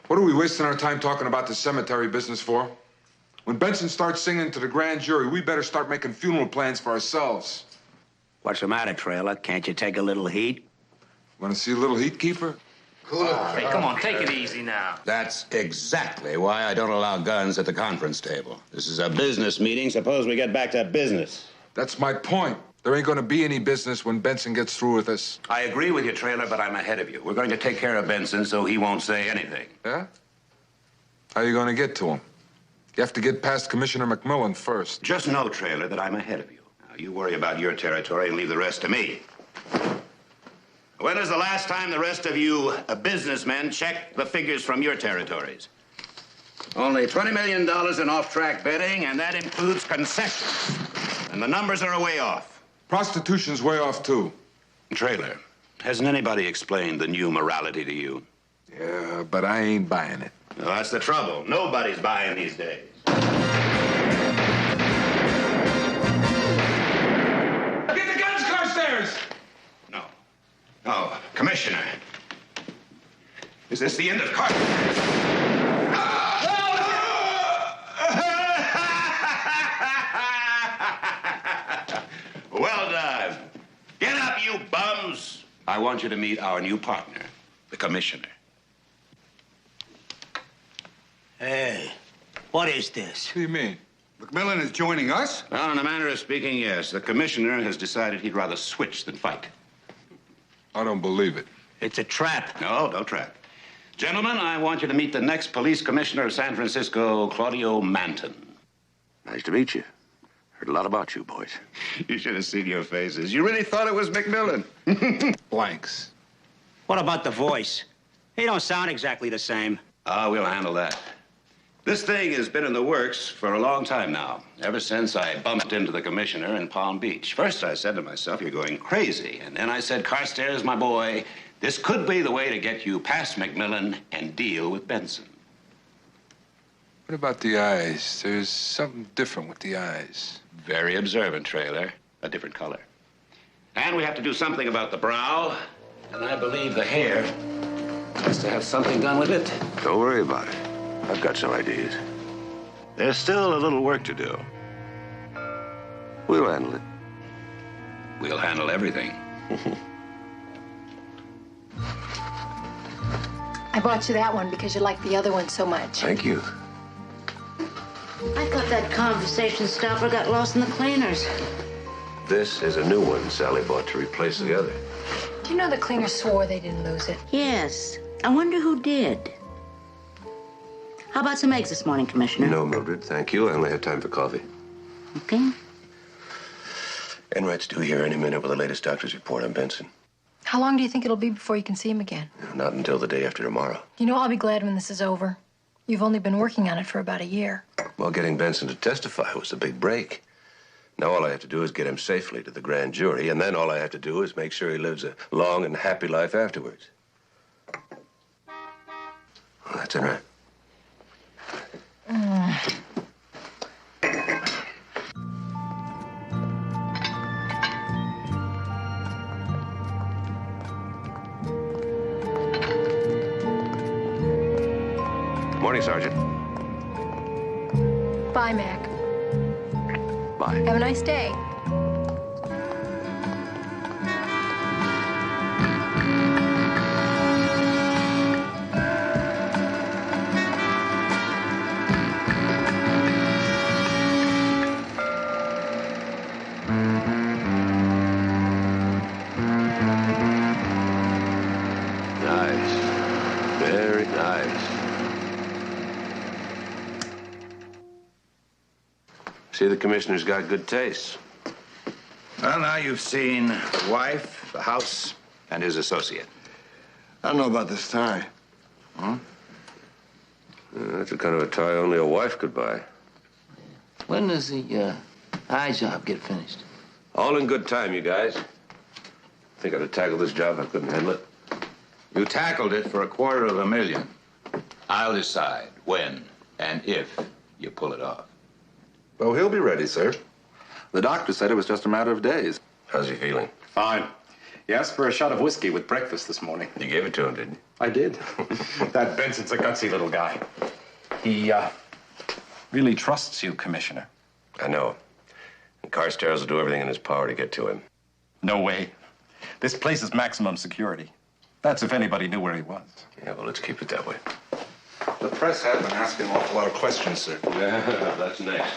What are we wasting our time talking about the cemetery business for? When Benson starts singing to the grand jury, we better start making funeral plans for ourselves. What's the matter, Trailer? Can't you take a little heat? Want to see a little heat keeper? Hey, come on, take it easy now. That's exactly why I don't allow guns at the conference table. This is a business meeting. Suppose we get back to business. That's my point. There ain't going to be any business when Benson gets through with us. I agree with you, Trailer, but I'm ahead of you. We're going to take care of Benson so he won't say anything. Yeah? How are you going to get to him? You have to get past Commissioner McMillan first. Just know, Trailer, that I'm ahead of you. Now, you worry about your territory and leave the rest to me. When is the last time the rest of you businessmen checked the figures from your territories? Only $20 million in off-track betting, and that includes concessions. And the numbers are way off. Prostitution's way off, too. Trailer, hasn't anybody explained the new morality to you? Yeah, but I ain't buying it. Well, that's the trouble. Nobody's buying these days. Get the guns, Carstairs! No. No, Commissioner. Is this the end of Carstairs? Well done. Get up, you bums. I want you to meet our new partner, the Commissioner. Hey, what is this? What do you mean? McMillan is joining us? Well, in a manner of speaking, yes. The Commissioner has decided he'd rather switch than fight. I don't believe it. It's a trap. No, don't trap. Gentlemen, I want you to meet the next police commissioner of San Francisco, Claudio Manton. Nice to meet you. Heard a lot about you, boys. You should have seen your faces. You really thought it was McMillan. Blanks. What about the voice? He don't sound exactly the same. We'll handle that. This thing has been in the works for a long time now, ever since I bumped into the commissioner in Palm Beach. First, I said to myself, you're going crazy. And then I said, Carstairs, my boy, this could be the way to get you past McMillan and deal with Benson. What about the eyes? There's something different with the eyes. Very observant, Trailer. A different color. And we have to do something about the brow. And I believe the hair has to have something done with it. Don't worry about it. I've got some ideas. There's still a little work to do. We'll handle it. We'll handle everything. I bought you that one because you like the other one so much. Thank you. I thought that conversation stopper got lost in the cleaners. This is a new one Sally bought to replace the other. Do you know the cleaners swore they didn't lose it? Yes. I wonder who did. How about some eggs this morning, Commissioner? No, Mildred, thank you. I only have time for coffee. Okay. Enright's due here any minute with the latest doctor's report on Benson. How long do you think it'll be before you can see him again? Not until the day after tomorrow. You know, I'll be glad when this is over. You've only been working on it for about a year. Well, getting Benson to testify was the big break. Now all I have to do is get him safely to the grand jury, and then all I have to do is make sure he lives a long and happy life afterwards. Well, that's it, right? Morning, Sergeant. Bye, Mac. Bye. Have a nice day. Nice. Very nice. See, the commissioner's got good taste. Well, now you've seen the wife, the house, and his associate. I don't know about this tie. That's the kind of a tie only a wife could buy. When does the eye job get finished? All in good time, you guys. Think I'd have tackled this job if I couldn't handle it? You tackled it for $250,000. I'll decide when and if you pull it off. Well, he'll be ready, sir. The doctor said it was just a matter of days. How's he feeling? Fine. He asked for a shot of whiskey with breakfast this morning. You gave it to him, didn't you? I did. That Benson's a gutsy little guy. He, really trusts you, Commissioner. I know. And Carstairs will do everything in his power to get to him. No way. This place is maximum security. That's if anybody knew where he was. Yeah, well, let's keep it that way. The press have been asking an awful lot of questions, sir. Yeah, that's next.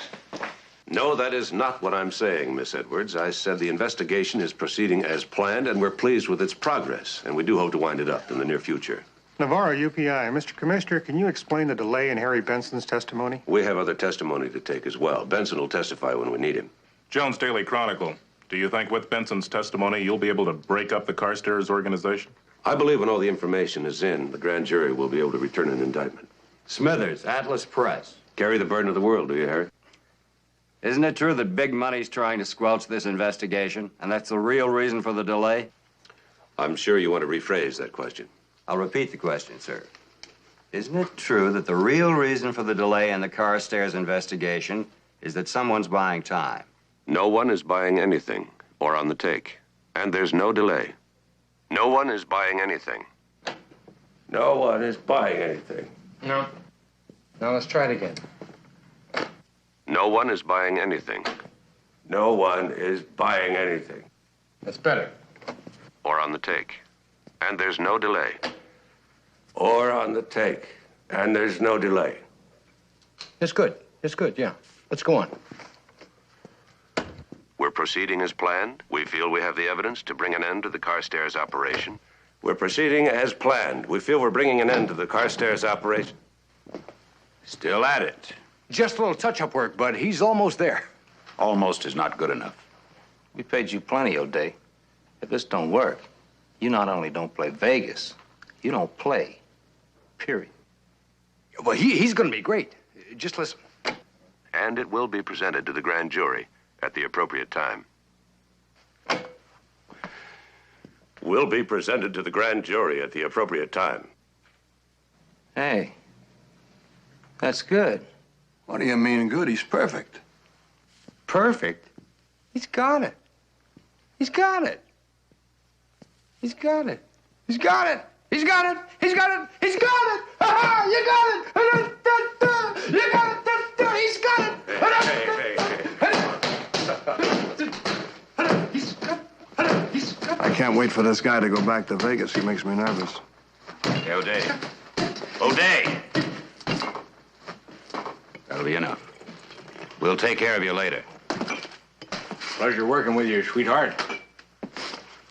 No, that is not what I'm saying, Miss Edwards. I said the investigation is proceeding as planned, and we're pleased with its progress, and we do hope to wind it up in the near future. Navarro, UPI. Mr. Commissioner, can you explain the delay in Harry Benson's testimony? We have other testimony to take as well. Benson will testify when we need him. Jones Daily Chronicle. Do you think with Benson's testimony you'll be able to break up the Carstairs organization? I believe when all the information is in, the grand jury will be able to return an indictment. Smithers, Atlas Press. Carry the burden of the world, do you, Harry? Isn't it true that big money's trying to squelch this investigation, and that's the real reason for the delay? I'm sure you want to rephrase that question. I'll repeat the question, sir. Isn't it true that the real reason for the delay in the Carstairs investigation is that someone's buying time? No one is buying anything or on the take, and there's no delay. No one is buying anything. No one is buying anything. No. Now let's try it again. No one is buying anything. No one is buying anything. That's better. Or on the take. And there's no delay. Or on the take. And there's no delay. It's good. It's good, yeah. Let's go on. We're proceeding as planned. We feel we have the evidence to bring an end to the Carstairs operation. We're proceeding as planned. We feel we're bringing an end to the Carstairs operation. Still at it. Just a little touch-up work, bud. He's almost there. Almost is not good enough. We paid you plenty, O'Day. If this don't work, you not only don't play Vegas, you don't play. Period. Well, he's gonna be great. Just listen. And it will be presented to the grand jury at the appropriate time. Will be presented to the grand jury at the appropriate time. Hey, that's good. What do you mean good? He's perfect. Perfect? He's got it. He's got it. He's got it. He's got it. He's got it. He's got it. He's got it. Ah, you got it. You got it. He's got it. I can't wait for this guy to go back to Vegas. He makes me nervous. Hey, O'Day. O'Day! That'll be enough. We'll take care of you later. Pleasure working with you, sweetheart.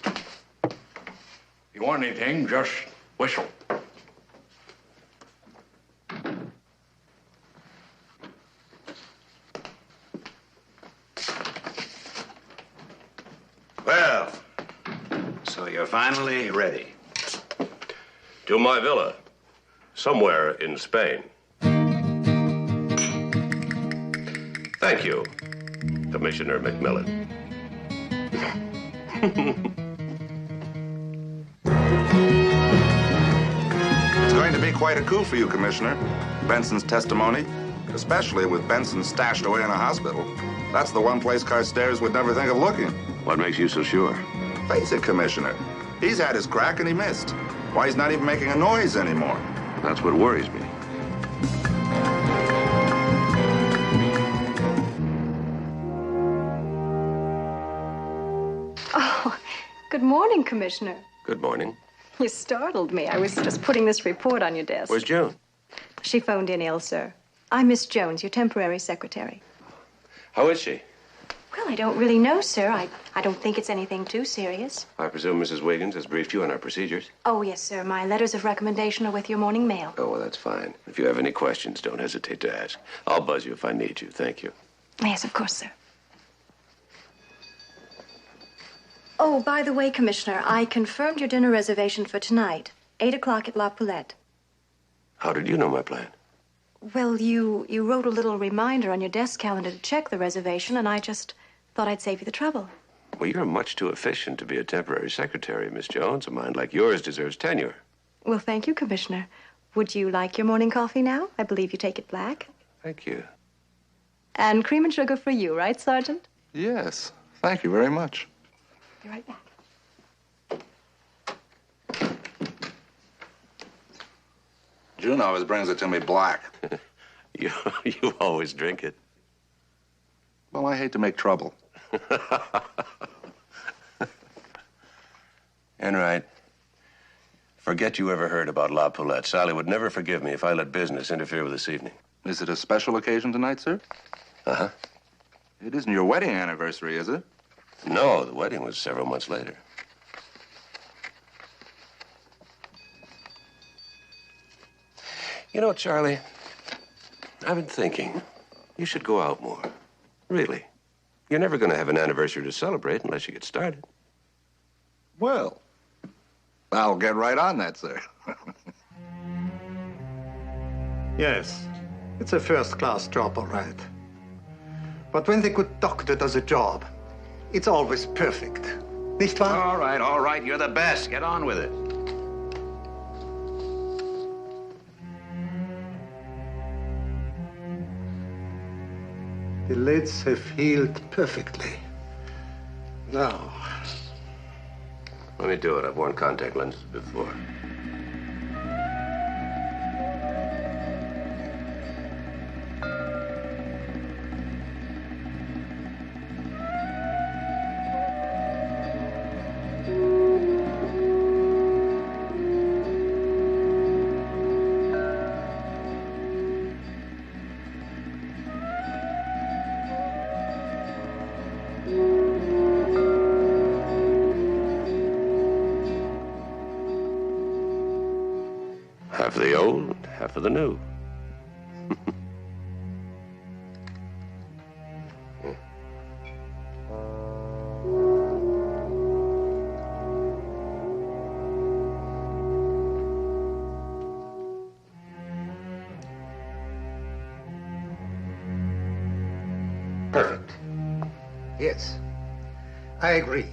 If you want anything, just whistle. Well, so you're finally ready. To my villa, somewhere in Spain. Thank you, Commissioner McMillan. It's going to be quite a coup for you, Commissioner. Benson's testimony, especially with Benson stashed away in a hospital. That's the one place Carstairs would never think of looking. What makes you so sure? Face it, Commissioner. He's had his crack and he missed. Why, he's not even making a noise anymore. That's what worries me. Oh, good morning, Commissioner. Good morning. You startled me. I was just putting this report on your desk. Where's June? She phoned in ill, sir. I'm Miss Jones, your temporary secretary. How is she? Well, I don't really know, sir. I don't think it's anything too serious. I presume Mrs. Wiggins has briefed you on our procedures? Oh, yes, sir. My letters of recommendation are with your morning mail. Oh, well, that's fine. If you have any questions, don't hesitate to ask. I'll buzz you if I need you. Thank you. Yes, of course, sir. Oh, by the way, Commissioner, I confirmed your dinner reservation for tonight, 8 o'clock at La Poulette. How did you know my plan? Well, you wrote a little reminder on your desk calendar to check the reservation, and I just thought I'd save you the trouble. Well, you're much too efficient to be a temporary secretary, Miss Jones. A mind like yours deserves tenure. Well, thank you, Commissioner. Would you like your morning coffee now? I believe you take it black. Thank you. And cream and sugar for you, right, Sergeant? Yes. Thank you very much. Be right back. June always brings it to me black. You always drink it. Well, I hate to make trouble. Enright, forget you ever heard about La Poulette. Sally would never forgive me if I let business interfere with this evening. Is it a special occasion tonight, sir? Uh-huh. It isn't your wedding anniversary, is it? No, the wedding was several months later. You know, Charlie, I've been thinking you should go out more. Really. You're never going to have an anniversary to celebrate unless you get started. Well, I'll get right on that, sir. Yes, it's a first-class job, all right. But when the good doctor does a job, it's always perfect. Nicht wahr? All right. You're the best. Get on with it. The lids have healed perfectly. Now, Let me do it. I've worn contact lenses before. Half of the old, half of the new. perfect. Yes, I agree.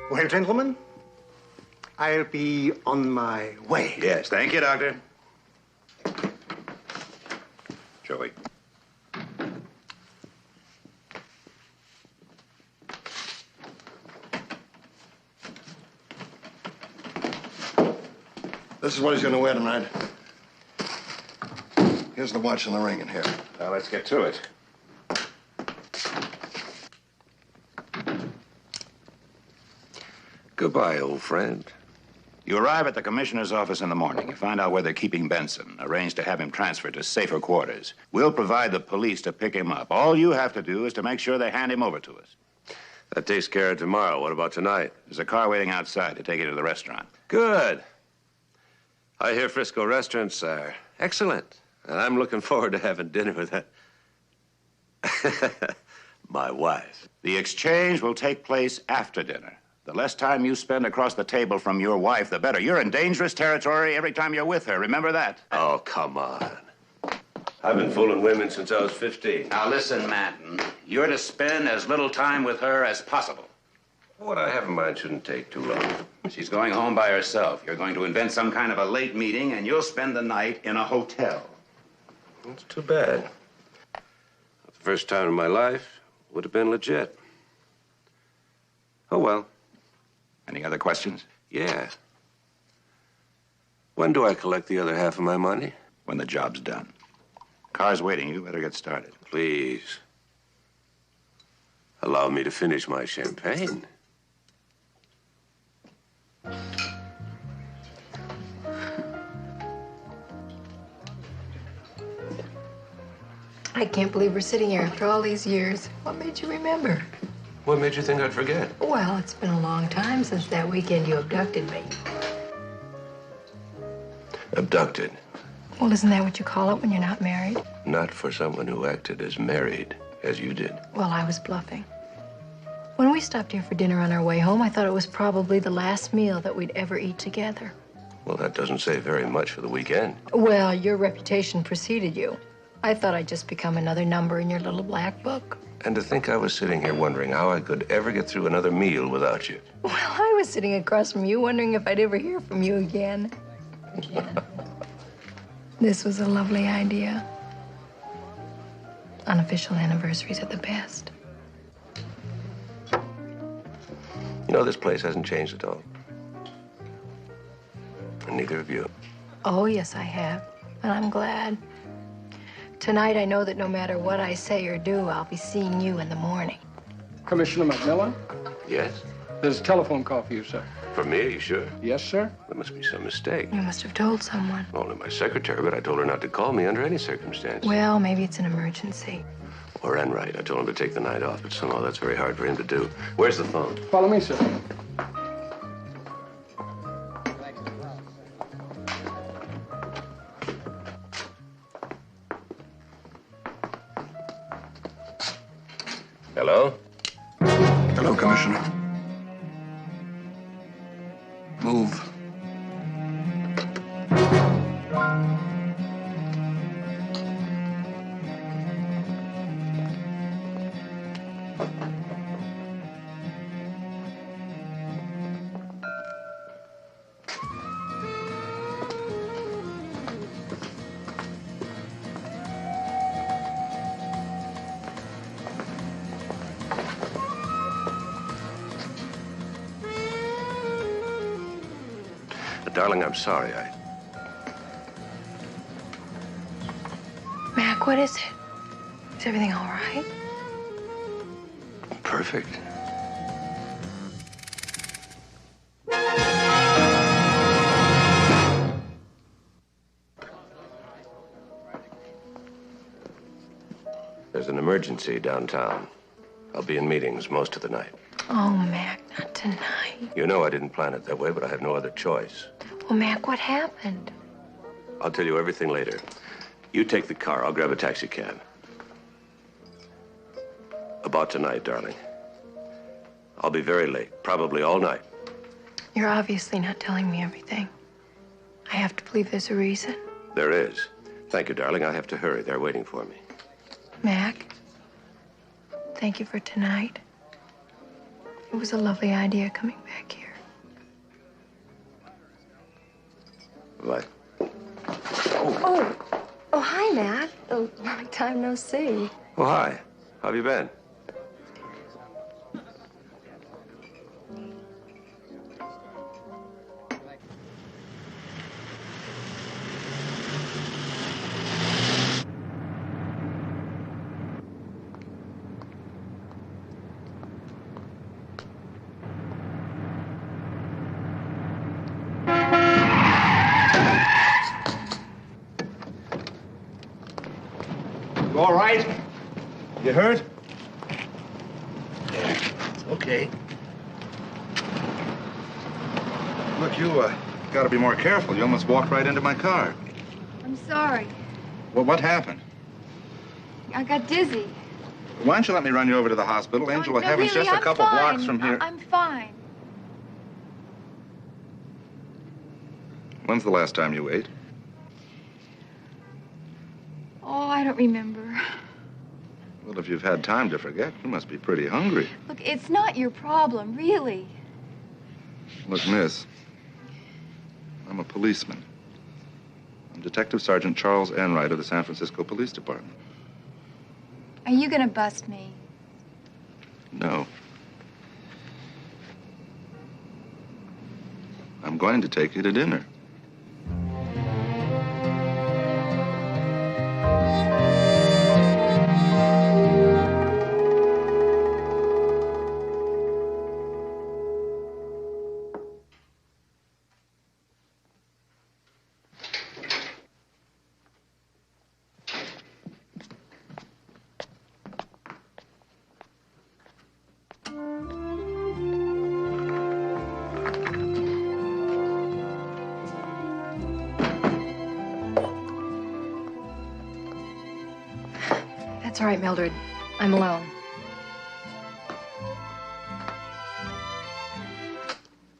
Well, gentlemen, I'll be on my way. Yes, thank you, Doctor. Joey. This is what he's going to wear tonight. Here's the watch and the ring in here. Now, let's get to it. Goodbye, old friend. You arrive at the commissioner's office in the morning. You find out where they're keeping Benson. Arrange to have him transferred to safer quarters. We'll provide the police to pick him up. All you have to do is to make sure they hand him over to us. That takes care of tomorrow. What about tonight? There's a car waiting outside to take you to the restaurant. Good. I hear Frisco restaurants are excellent. And I'm looking forward to having dinner with that. My wife. The exchange will take place after dinner. The less time you spend across the table from your wife, the better. You're in dangerous territory every time you're with her. Remember that? Oh, come on. I've been fooling women since I was 15. Now, listen, Manton. You're to spend as little time with her as possible. What I have in mind shouldn't take too long. She's going home by herself. You're going to invent some kind of a late meeting, and you'll spend the night in a hotel. That's too bad. The first time in my life would have been legit. Oh, well. Any other questions? Yeah. When do I collect the other half of my money? When the job's done. Car's waiting. You better get started. Please. Allow me to finish my champagne. I can't believe we're sitting here after all these years. What made you remember? What made you think I'd forget? Well, it's been a long time since that weekend you abducted me. Abducted. Well, isn't that what you call it when you're not married? Not for someone who acted as married as you did. Well, I was bluffing. When we stopped here for dinner on our way home, I thought it was probably the last meal that we'd ever eat together. Well, that doesn't say very much for the weekend. Well, your reputation preceded you. I thought I'd just become another number in your little black book. And to think I was sitting here wondering how I could ever get through another meal without you. Well, I was sitting across from you wondering if I'd ever hear from you again. This was a lovely idea. Unofficial anniversaries are the best. You know, this place hasn't changed at all. And neither have you. Oh, yes, I have. And I'm glad. Tonight, I know that no matter what I say or do, I'll be seeing you in the morning. Commissioner McMillan, Yes? there's a telephone call for you, sir. For me, are you sure? Yes, sir. There must be some mistake. You must have told someone. Only my secretary, but I told her not to call me under any circumstance. Well, maybe it's an emergency. Or Enright. I told him to take the night off, but somehow that's very hard for him to do. Where's the phone? Follow me, sir. Hello? Hello, Commissioner. Move. Darling, I'm sorry. Mac, what is it? Is everything all right? Perfect. There's an emergency downtown. I'll be in meetings most of the night. Oh, Mac, not tonight. You know I didn't plan it that way, but I have no other choice. Well, Mac, what happened? I'll tell you everything later. You take the car. I'll grab a taxi cab. About tonight, darling. I'll be very late, probably all night. You're obviously not telling me everything. I have to believe there's a reason. There is. Thank you, darling. I have to hurry. They're waiting for me. Mac, thank you for tonight. It was a lovely idea coming back here. Bye. Oh, hi, Mac. Oh, long time no see. Oh, hi. How have you been? You all right? You hurt? Yeah, it's okay. Look, you, gotta be more careful. You almost walked right into my car. I'm sorry. Well, what happened? I got dizzy. Why don't you let me run you over to the hospital? Angela, No, heaven's really, just a I'm couple fine. blocks from here. I'm fine. When's the last time you ate? Oh, I don't remember. Well, if you've had time to forget, you must be pretty hungry. Look, it's not your problem, really. Look, miss, I'm a policeman. I'm Detective Sergeant Charles Enright of the San Francisco Police Department. Are you gonna bust me? No. I'm going to take you to dinner. That's all right, Mildred. I'm alone.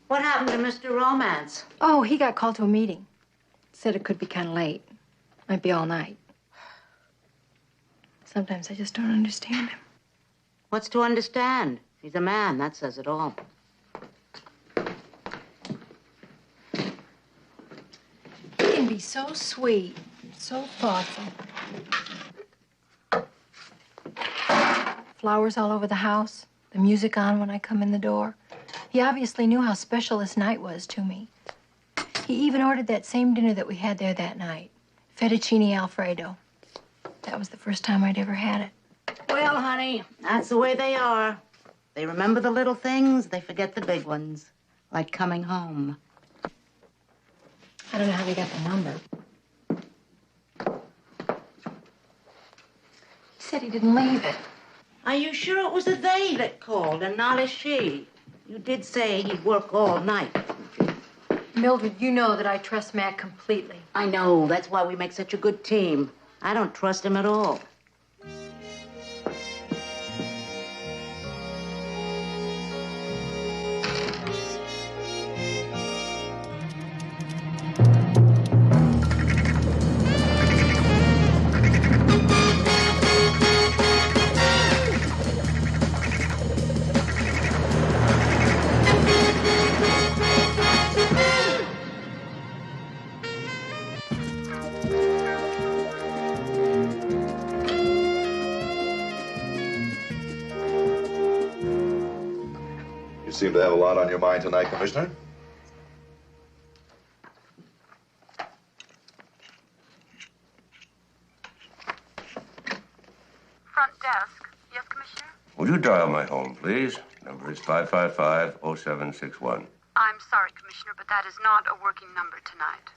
What happened to Mr. Romance? Oh, he got called to a meeting. Said it could be kind of late. Might be all night. Sometimes I just don't understand him. What's to understand? He's a man. That says it all. He can be so sweet, so thoughtful. Flowers all over the house, the music on when I come in the door. He obviously knew how special this night was to me. He even ordered that same dinner that we had there that night. Fettuccine Alfredo. That was the first time I'd ever had it. Well, honey, that's the way they are. They remember the little things, they forget the big ones. Like coming home. I don't know how they got the number. He said he didn't leave it. Are you sure it was a they that called and not a she? You did say he'd work all night. Mildred, you know that I trust Mac completely. I know. That's why we make such a good team. I don't trust him at all. You seem to have a lot on your mind tonight, Commissioner. Front desk. Yes, Commissioner? Will you dial my home, please? Number is 555-0761. I'm sorry, Commissioner, but that is not a working number tonight.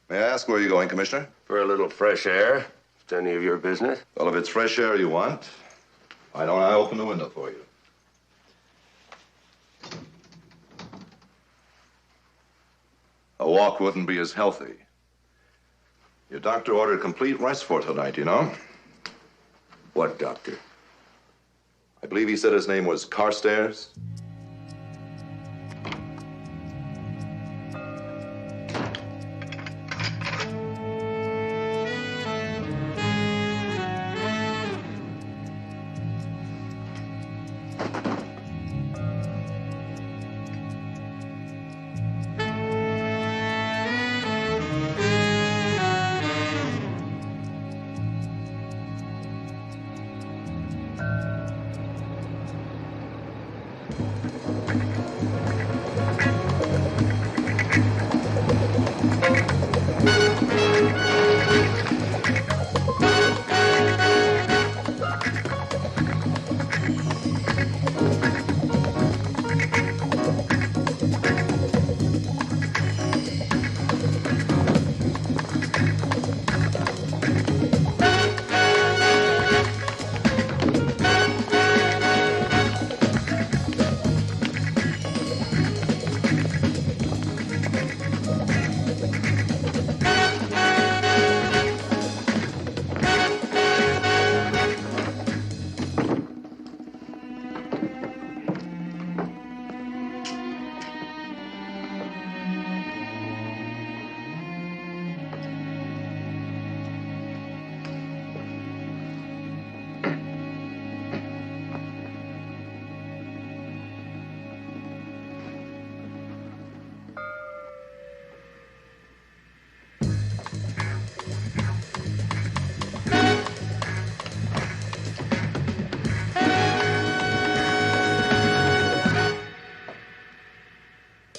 May I ask where you're going, Commissioner? For a little fresh air. It's any of your business? Well, if it's fresh air you want, why don't I open the window for you? A walk wouldn't be as healthy. Your doctor ordered complete rest for tonight, you know? What doctor? I believe he said his name was Carstairs.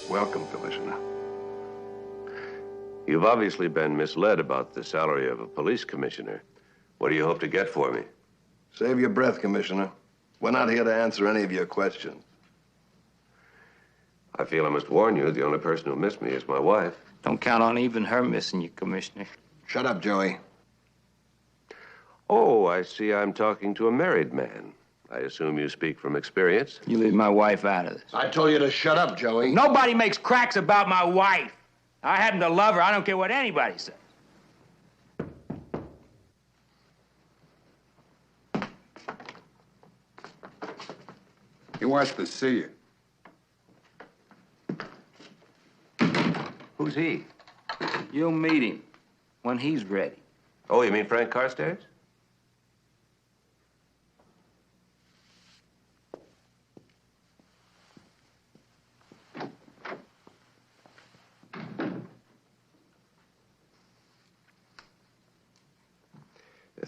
Welcome, Commissioner. You've obviously been misled about the salary of a police commissioner. What do you hope to get for me? Save your breath, Commissioner. We're not here to answer any of your questions. I feel I must warn you, the only person who missed me is my wife. Don't count on even her missing you, Commissioner. Shut up, Joey. Oh, I see I'm talking to a married man. I assume you speak from experience. You leave my wife out of this. I told you to shut up, Joey. Nobody makes cracks about my wife. I happen to love her. I don't care what anybody says. He wants to see you. Who's he? You'll meet him when he's ready. Oh, you mean Frank Carstairs?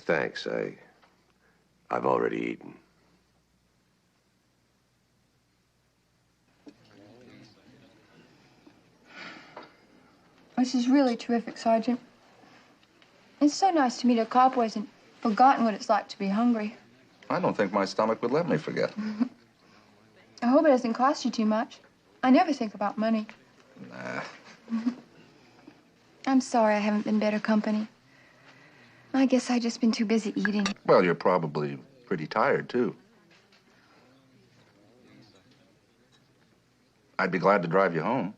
Thanks. I've already eaten. This is really terrific, Sergeant. It's so nice to meet a cop who hasn't forgotten what it's like to be hungry. I don't think my stomach would let me forget. I hope it doesn't cost you too much. I never think about money. Nah. I'm sorry I haven't been better company. I guess I've just been too busy eating. Well, you're probably pretty tired, too. I'd be glad to drive you home.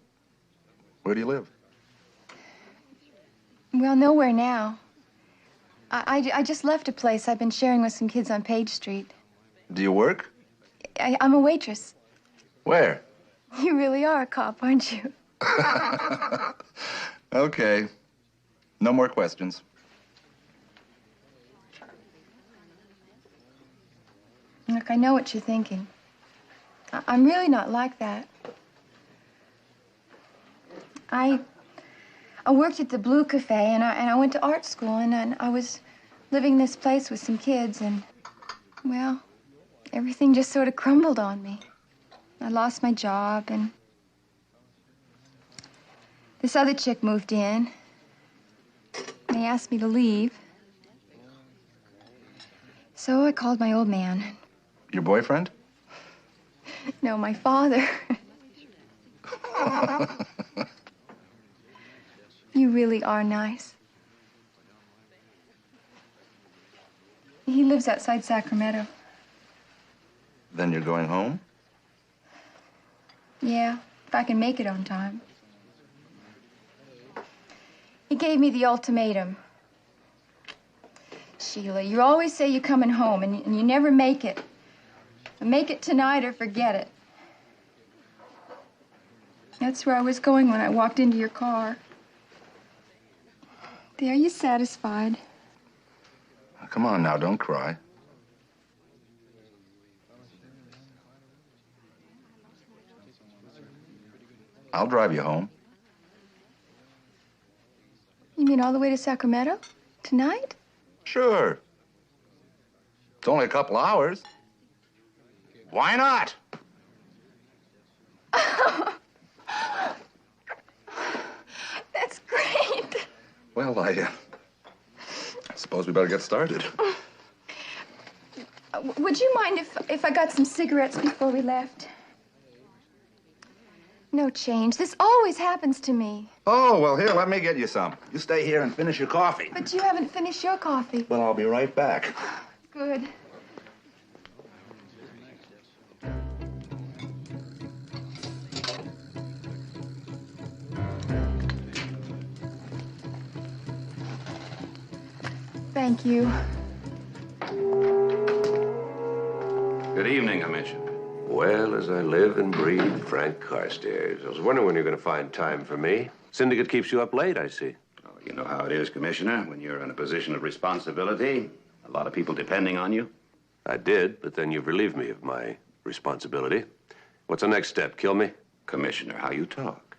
Where do you live? Well, nowhere now. I just left a place I've been sharing with some kids on Page Street. Do you work? I'm a waitress. Where? You really are a cop, aren't you? Okay. No more questions. Look, I know what you're thinking. I'm really not like that. I worked at the Blue Cafe, and I went to art school, and I was living in this place with some kids, and, well, everything just sort of crumbled on me. I lost my job, and this other chick moved in. They asked me to leave. So I called my old man. Your boyfriend? No, my father. You really are nice. He lives outside Sacramento. Then you're going home? Yeah, if I can make it on time. He gave me the ultimatum. Sheila, you always say you're coming home, and you never make it. Make it tonight or forget it. That's where I was going when I walked into your car. There, you satisfied? Oh, come on now, don't cry. I'll drive you home. You mean all the way to Sacramento? Tonight? Sure. It's only a couple hours. Why not? That's great. Well, I suppose we better get started. Would you mind if I got some cigarettes before we left? No change. This always happens to me. Oh, well, here, let me get you some. You stay here and finish your coffee. But you haven't finished your coffee. Well, I'll be right back. Good. Thank you. Good evening, Commissioner. Well, as I live and breathe, Frank Carstairs. I was wondering when you're going to find time for me. Syndicate keeps you up late, I see. Oh, you know how it is, Commissioner, when you're in a position of responsibility. A lot of people depending on you. I did, but then you've relieved me of my responsibility. What's the next step? Kill me? Commissioner, how you talk.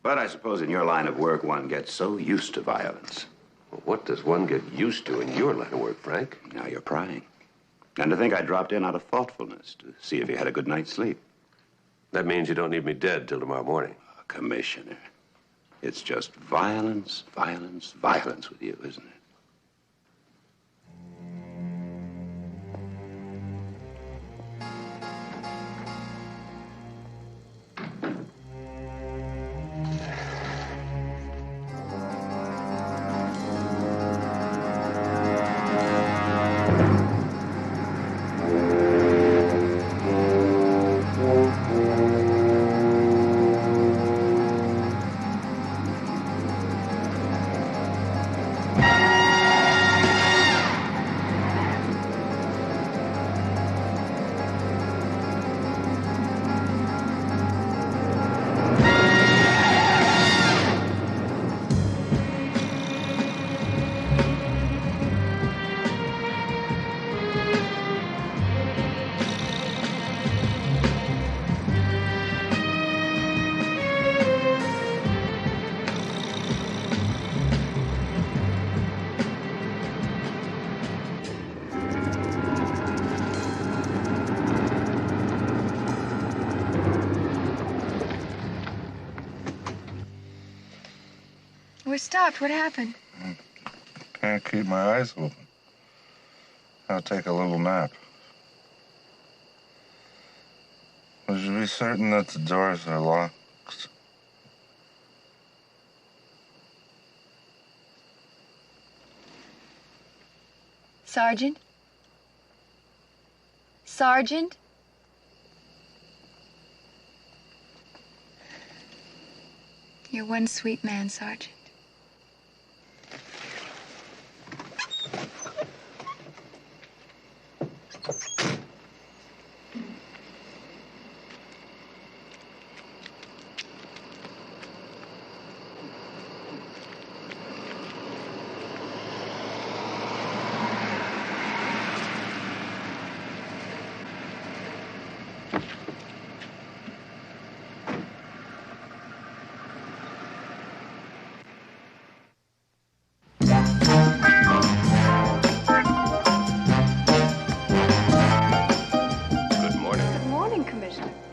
But I suppose in your line of work, one gets so used to violence. Well, what does one get used to in your line of work, Frank? Now you're prying. And to think I dropped in out of thoughtfulness to see if you had a good night's sleep. That means you don't need me dead till tomorrow morning. Oh, Commissioner, it's just violence, violence, violence with you, isn't it? we're stopped. What happened? Can't keep my eyes open. I'll take a little nap. We should be certain that the doors are locked. Sergeant? Sergeant? You're one sweet man, Sergeant.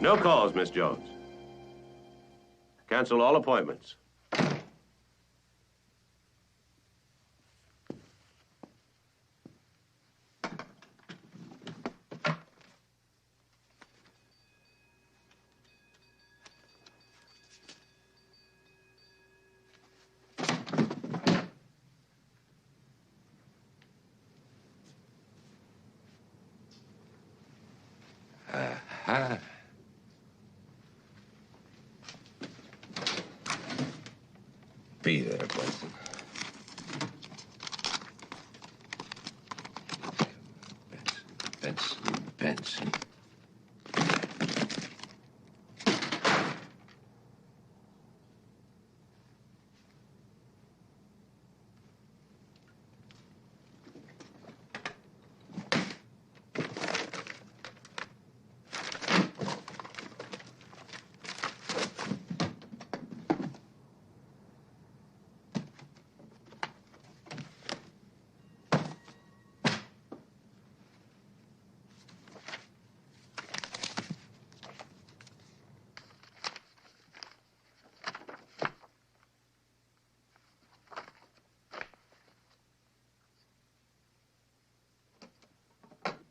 No calls, Miss Jones. Cancel all appointments. Be there, Benson. Benson.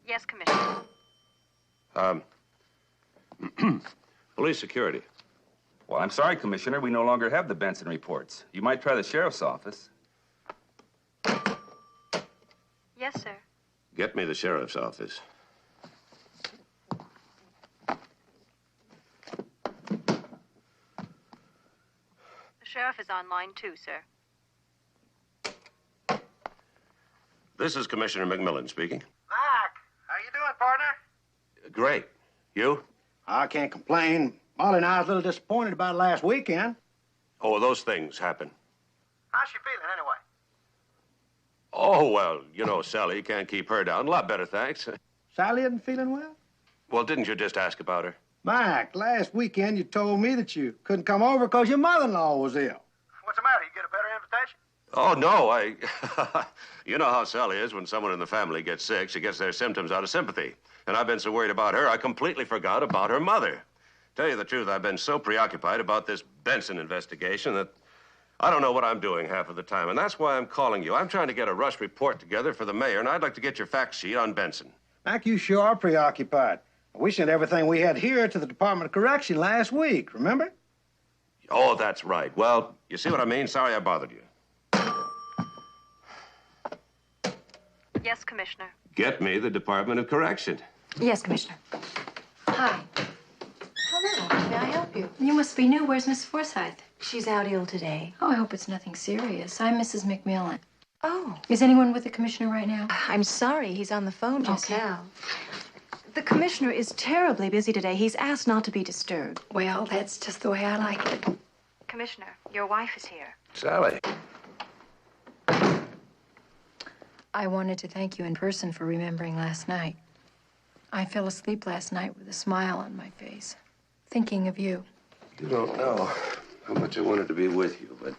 Yes, Commissioner. Police security. Well, I'm sorry, Commissioner. We no longer have the Benson reports. You might try the sheriff's office. Yes, sir. Get me the sheriff's office. The sheriff is on line 2, sir. This is Commissioner McMillan speaking. Mac, how you doing, partner? Great. You? I can't complain. Molly and I was a little disappointed about it last weekend. Oh, well, those things happen. How's she feeling anyway? Oh, well, you know, Sally can't keep her down. A lot better, thanks. Sally isn't feeling well? Well, didn't you just ask about her? Mac, last weekend you told me that you couldn't come over because your mother-in-law was ill. What's the matter? You get a better invitation? Oh, no, you know how Sally is when someone in the family gets sick. She gets their symptoms out of sympathy. And I've been so worried about her, I completely forgot about her mother. Tell you the truth, I've been so preoccupied about this Benson investigation that I don't know what I'm doing half of the time. And that's why I'm calling you. I'm trying to get a rush report together for the mayor, and I'd like to get your fact sheet on Benson. Mac, you sure are preoccupied. We sent everything we had here to the Department of Correction last week, remember? Oh, that's right. Well, you see what I mean? Sorry I bothered you. Yes, Commissioner. Get me the Department of Correction. Yes, Commissioner. Hi. Hello. May I help you? You must be new. Where's Miss Forsythe? She's out ill today. Oh, I hope it's nothing serious. I'm Mrs. McMillan. Oh. Is anyone with the commissioner right now? I'm sorry. He's on the phone just Okay. now. The commissioner is terribly busy today. He's asked not to be disturbed. Well, that's just the way I like it. Commissioner, your wife is here. Sally. I wanted to thank you in person for remembering last night. I fell asleep last night with a smile on my face, thinking of you. You don't know how much I wanted to be with you, but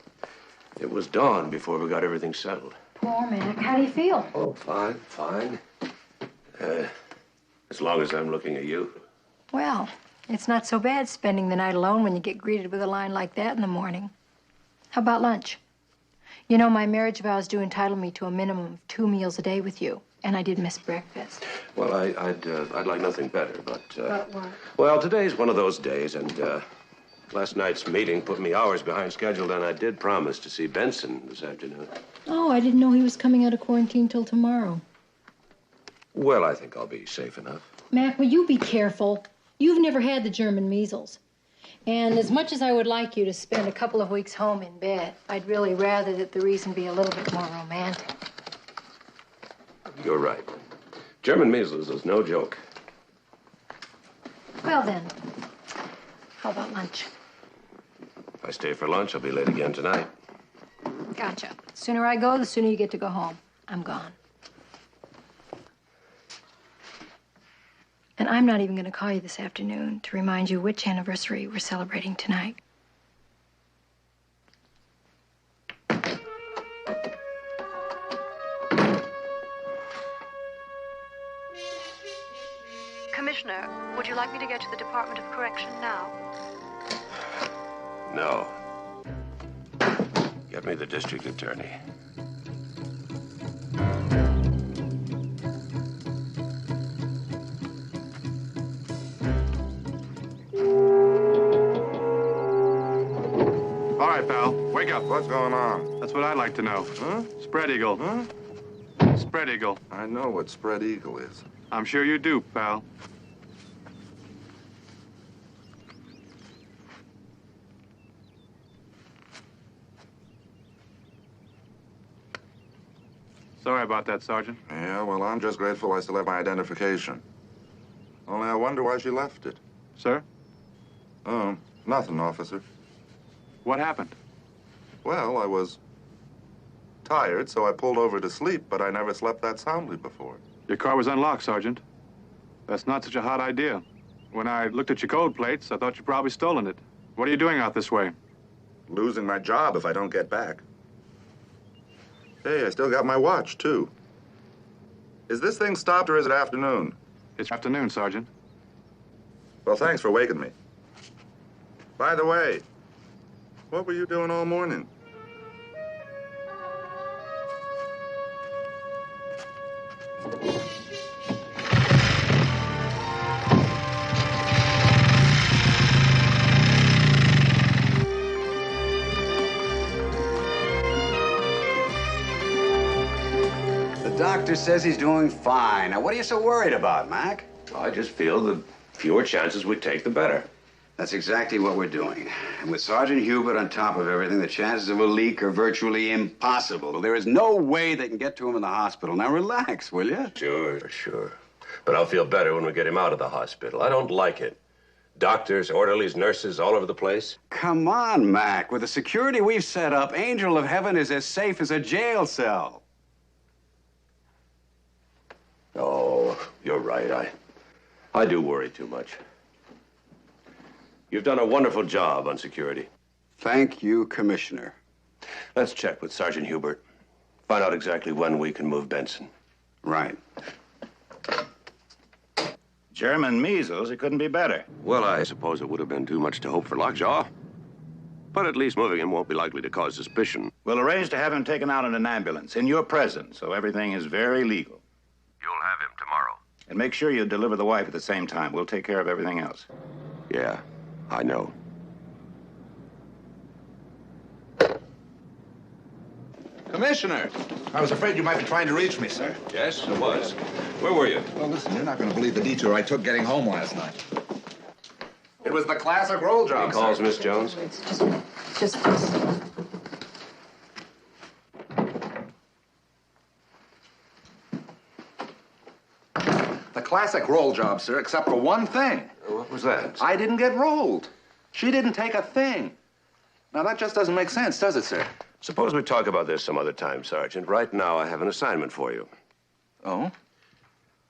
it was dawn before we got everything settled. Poor Mac, how do you feel? Oh, fine. As long as I'm looking at you. Well, it's not so bad spending the night alone when you get greeted with a line like that in the morning. How about lunch? You know, my marriage vows do entitle me to a minimum of 2 meals a day with you, and I did miss breakfast. Well, I'd like nothing better, but... But what? Well, today's one of those days, and last night's meeting put me hours behind schedule, and I did promise to see Benson this afternoon. Oh, I didn't know he was coming out of quarantine till tomorrow. Well, I think I'll be safe enough. Mac, will you be careful? You've never had the German measles. And as much as I would like you to spend a couple of weeks home in bed, I'd really rather that the reason be a little bit more romantic. You're right. German measles is no joke. Well, then, how about lunch? If I stay for lunch, I'll be late again tonight. Gotcha. The sooner I go, the sooner you get to go home. I'm gone. And I'm not even going to call you this afternoon to remind you which anniversary we're celebrating tonight. Commissioner, would you like me to go to the Department of Correction now? No. Get me the district attorney. All right, pal. Wake up. What's going on? That's what I'd like to know. Huh? Spread eagle. Huh? Spread eagle. I know what spread eagle is. I'm sure you do, pal. Sorry about that, Sergeant. Yeah, well, I'm just grateful I still have my identification. Only I wonder why she left it. Sir? Oh, nothing, officer. What happened? Well, I was tired, so I pulled over to sleep, but I never slept that soundly before. Your car was unlocked, Sergeant. That's not such a hot idea. When I looked at your code plates, I thought you'd probably stolen it. What are you doing out this way? Losing my job if I don't get back. Hey, I still got my watch, too. Is this thing stopped or is it afternoon? It's afternoon, Sergeant. Well, thanks for waking me. By the way, what were you doing all morning? The doctor says he's doing fine. Now, what are you so worried about, Mac? I just feel the fewer chances we take, the better. That's exactly what we're doing. And with Sergeant Hubert on top of everything, the chances of a leak are virtually impossible. There is no way they can get to him in the hospital. Now, relax, will you? Sure. But I'll feel better when we get him out of the hospital. I don't like it. Doctors, orderlies, nurses all over the place. Come on, Mac. With the security we've set up, Angel of Heaven is as safe as a jail cell. Oh, you're right. I do worry too much. You've done a wonderful job on security. Thank you, Commissioner. Let's check with Sergeant Hubert. Find out exactly when we can move Benson. Right. German measles, it couldn't be better. Well, I suppose it would have been too much to hope for Lockjaw. But at least moving him won't be likely to cause suspicion. We'll arrange to have him taken out in an ambulance in your presence, so everything is very legal. You'll have him tomorrow. And make sure you deliver the wife at the same time. We'll take care of everything else. Yeah, I know. Commissioner, I was afraid you might be trying to reach me, sir. Yes, I was. Where were you? Well, listen, you're not going to believe the detour I took getting home last night. It was the classic roll job, He calls, sir. Miss Jones. It's just. The classic roll job, sir, except for one thing. What was that? I didn't get rolled. She didn't take a thing. Now, that just doesn't make sense, does it, sir? Suppose we talk about this some other time, Sergeant. Right now, I have an assignment for you. Oh?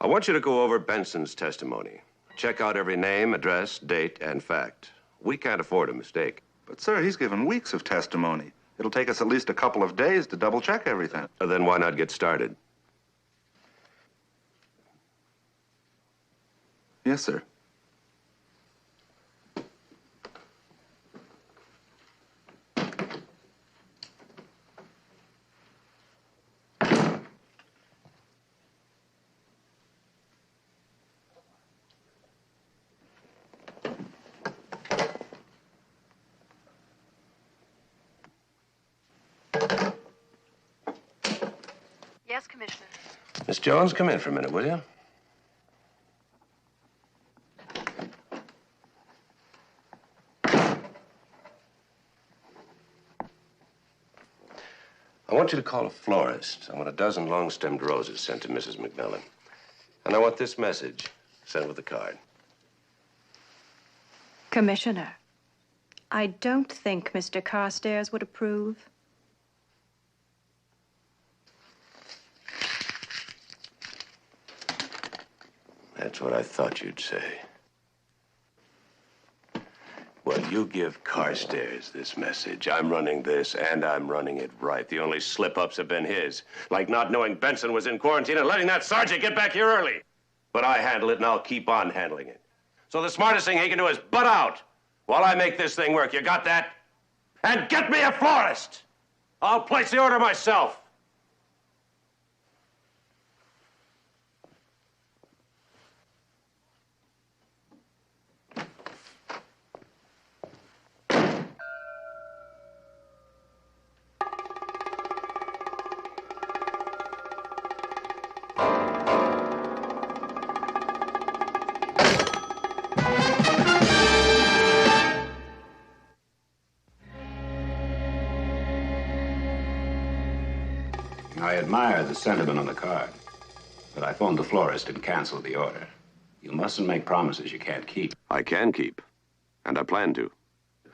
I want you to go over Benson's testimony. Check out every name, address, date, and fact. We can't afford a mistake. But, sir, he's given weeks of testimony. It'll take us at least a couple of days to double-check everything. Then why not get started? Yes, sir. Yes, Commissioner. Miss Jones, come in for a minute, will you? I want you to call a florist. I want a dozen long-stemmed roses sent to Mrs. McMillan. And I want this message sent with the card. Commissioner, I don't think Mr. Carstairs would approve. That's what I thought you'd say. Well, you give Carstairs this message. I'm running this, and I'm running it right. The only slip-ups have been his. Like not knowing Benson was in quarantine and letting that sergeant get back here early. But I handle it, and I'll keep on handling it. So the smartest thing he can do is butt out while I make this thing work. You got that? And get me a florist! I'll place the order myself. I admire the sentiment on the card, but I phoned the florist and canceled the order. You mustn't make promises you can't keep. I can keep, and I plan to.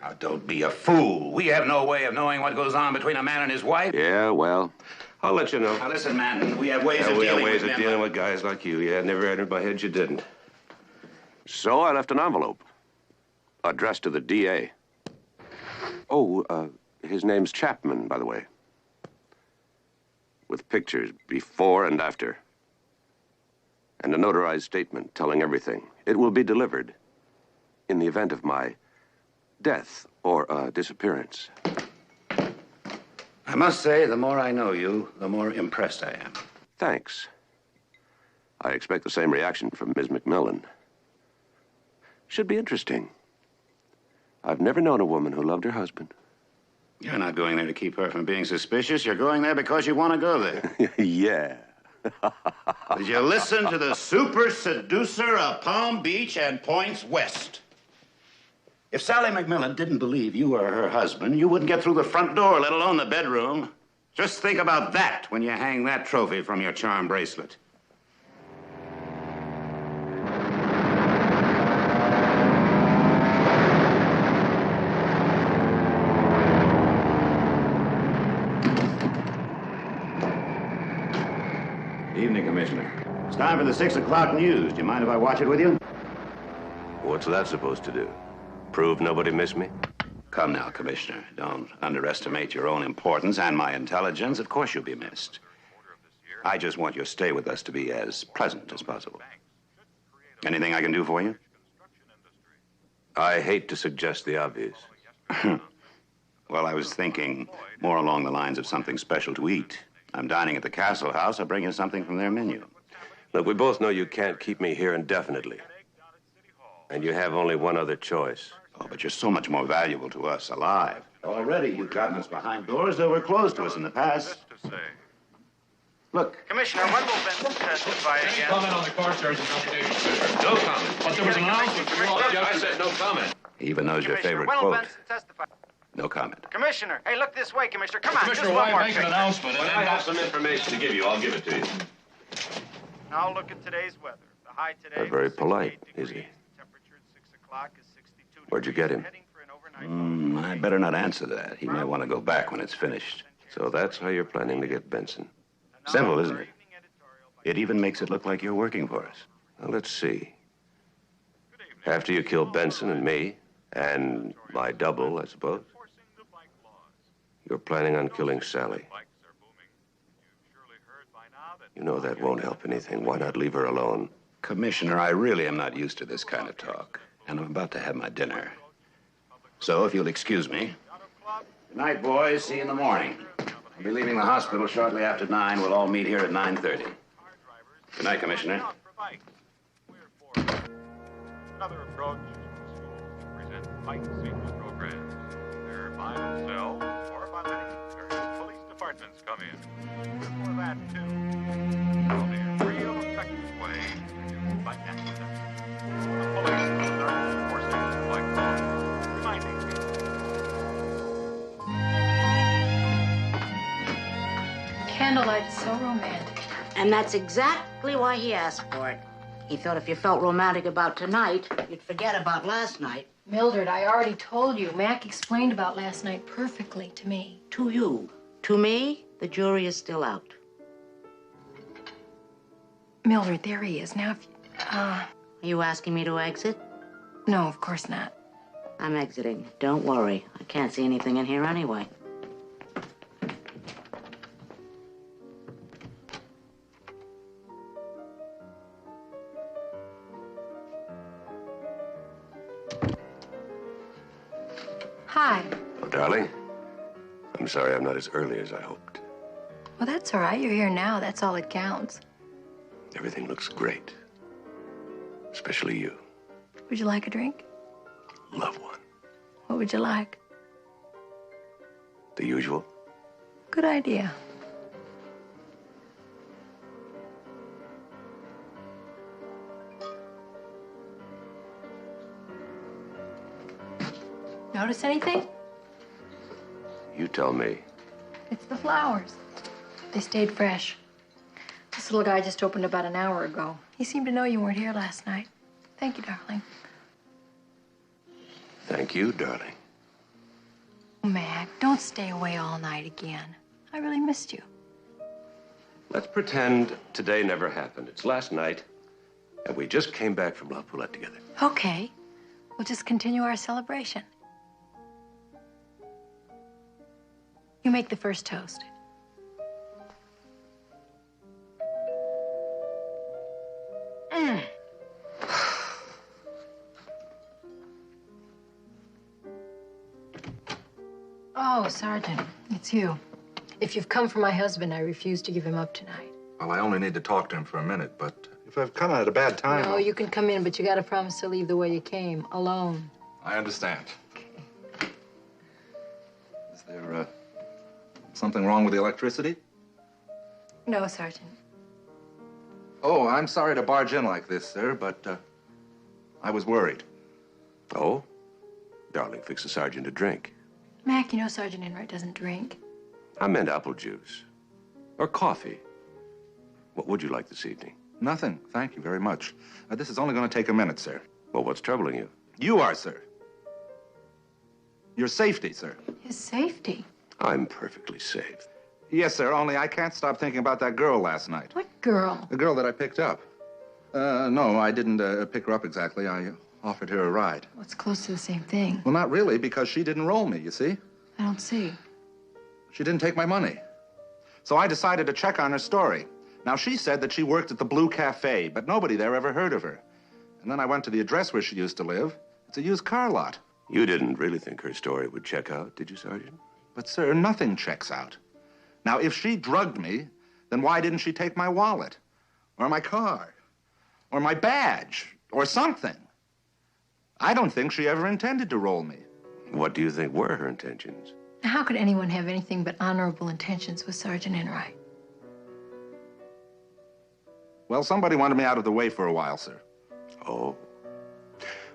Now, don't be a fool. We have no way of knowing what goes on between a man and his wife. Yeah, well, I'll let you know. Now, listen, man, we have ways of we have dealing ways with of men. dealing with guys like you. Yeah, it never entered my head you didn't. So I left an envelope addressed to the DA. Oh, his name's Chapman, by the way. With pictures before and after. And a notarized statement telling everything. It will be delivered in the event of my death or disappearance. I must say, the more I know you, the more impressed I am. Thanks. I expect the same reaction from Ms. McMillan. Should be interesting. I've never known a woman who loved her husband. You're not going there to keep her from being suspicious. You're going there because you want to go there. Yeah. Did you listen to the super seducer of Palm Beach and points west? If Sally McMillan didn't believe you were her husband, you wouldn't get through the front door, let alone the bedroom. Just think about that when you hang that trophy from your charm bracelet. Evening, Commissioner. It's time for the 6 o'clock news. Do you mind if I watch it with you? What's that supposed to do? Prove nobody missed me? Come now, Commissioner. Don't underestimate your own importance and my intelligence. Of course you'll be missed. I just want your stay with us to be as pleasant as possible. Anything I can do for you? I hate to suggest the obvious. Well, I was thinking more along the lines of something special to eat. I'm dining at the Castle House. I'll bring you something from their menu. Look, we both know you can't keep me here indefinitely. And you have only one other choice. Oh, but you're so much more valuable to us alive. Already you've gotten us behind doors that were closed to us in the past. Look. Commissioner, when will Benson testify again? Comment on the Carstairs investigation. No comment. But there was an announcement from your office. I said no comment. He even knows your favorite When will quote. Benson testify? No comment. Commissioner, hey, look this way, Commissioner. Come on, Commissioner, just one why more make an picture. announcement? When I have some information to give you, I'll give it to you. Now look at today's weather. The high today. Not very polite, is he? Temperature at 6 o'clock is 62 Where'd you get him? I better not answer that. He might want to go back when it's finished. So that's how you're planning to get Benson. Simple, isn't it? It even makes it look like you're working for us. Well, let's see. After you kill Benson and me, and my double, I suppose, you're planning on killing Sally. You know that won't help anything. Why not leave her alone? Commissioner, I really am not used to this kind of talk. And I'm about to have my dinner. So, if you'll excuse me. Good night, boys. See you in the morning. I'll be leaving the hospital shortly after 9. We'll all meet here at 9:30. Good night, Commissioner. Another approach to present fight safety programs, either by themselves or by letting various police departments Appointments come in. Before that, too, there'll be a real effective way to reduce by accident. The police are enforcing like law, reminding people. Candlelight is so romantic. And that's exactly why he asked for it. He thought if you felt romantic about tonight, you'd forget about last night. Mildred, I already told you. Mac explained about last night perfectly to me. To you. To me, the jury is still out. Mildred, there he is. Now, if Are you asking me to exit? No, of course not. I'm exiting. Don't worry. I can't see anything in here anyway. Hi. Oh, darling. I'm sorry I'm not as early as I hoped. Well, that's all right. You're here now. That's all that counts. Everything looks great. Especially you. Would you like a drink? Love one. What would you like? The usual. Good idea. Notice anything? You tell me. It's the flowers. They stayed fresh. This little guy just opened about an hour ago. He seemed to know you weren't here last night. Thank you, darling. Thank you, darling. Mac, don't stay away all night again. I really missed you. Let's pretend today never happened. It's last night, and we just came back from La Poulette together. Okay. We'll just continue our celebration. You make the first toast. Oh, Sergeant, it's you. If you've come for my husband, I refuse to give him up tonight. Well, I only need to talk to him for a minute, but if I've come at a bad time... No, you can come in, but you gotta promise to leave the way you came, alone. I understand. Is there, something wrong with the electricity? No, Sergeant. Oh, I'm sorry to barge in like this, sir, but, I was worried. Oh? Darling, fix the sergeant a drink. Mac, you know Sergeant Enright doesn't drink. I meant apple juice. Or coffee. What would you like this evening? Nothing, thank you very much. This is only going to take a minute, sir. Well, what's troubling you? You are, sir. Your safety, sir. His safety? I'm perfectly safe. Yes, sir, only I can't stop thinking about that girl last night. What girl? The girl that I picked up. No, I didn't pick her up exactly. I offered her a ride. Well, it's close to the same thing. Well, not really, because she didn't roll me, you see? I don't see. She didn't take my money. So I decided to check on her story. Now, she said that she worked at the Blue Cafe, but nobody there ever heard of her. And then I went to the address where she used to live. It's a used car lot. You didn't really think her story would check out, did you, Sergeant? But, sir, nothing checks out. Now, if she drugged me, then why didn't she take my wallet? Or my car? Or my badge? Or something? I don't think she ever intended to roll me. What do you think were her intentions? How could anyone have anything but honorable intentions with Sergeant Enright? Well, somebody wanted me out of the way for a while, sir. Oh?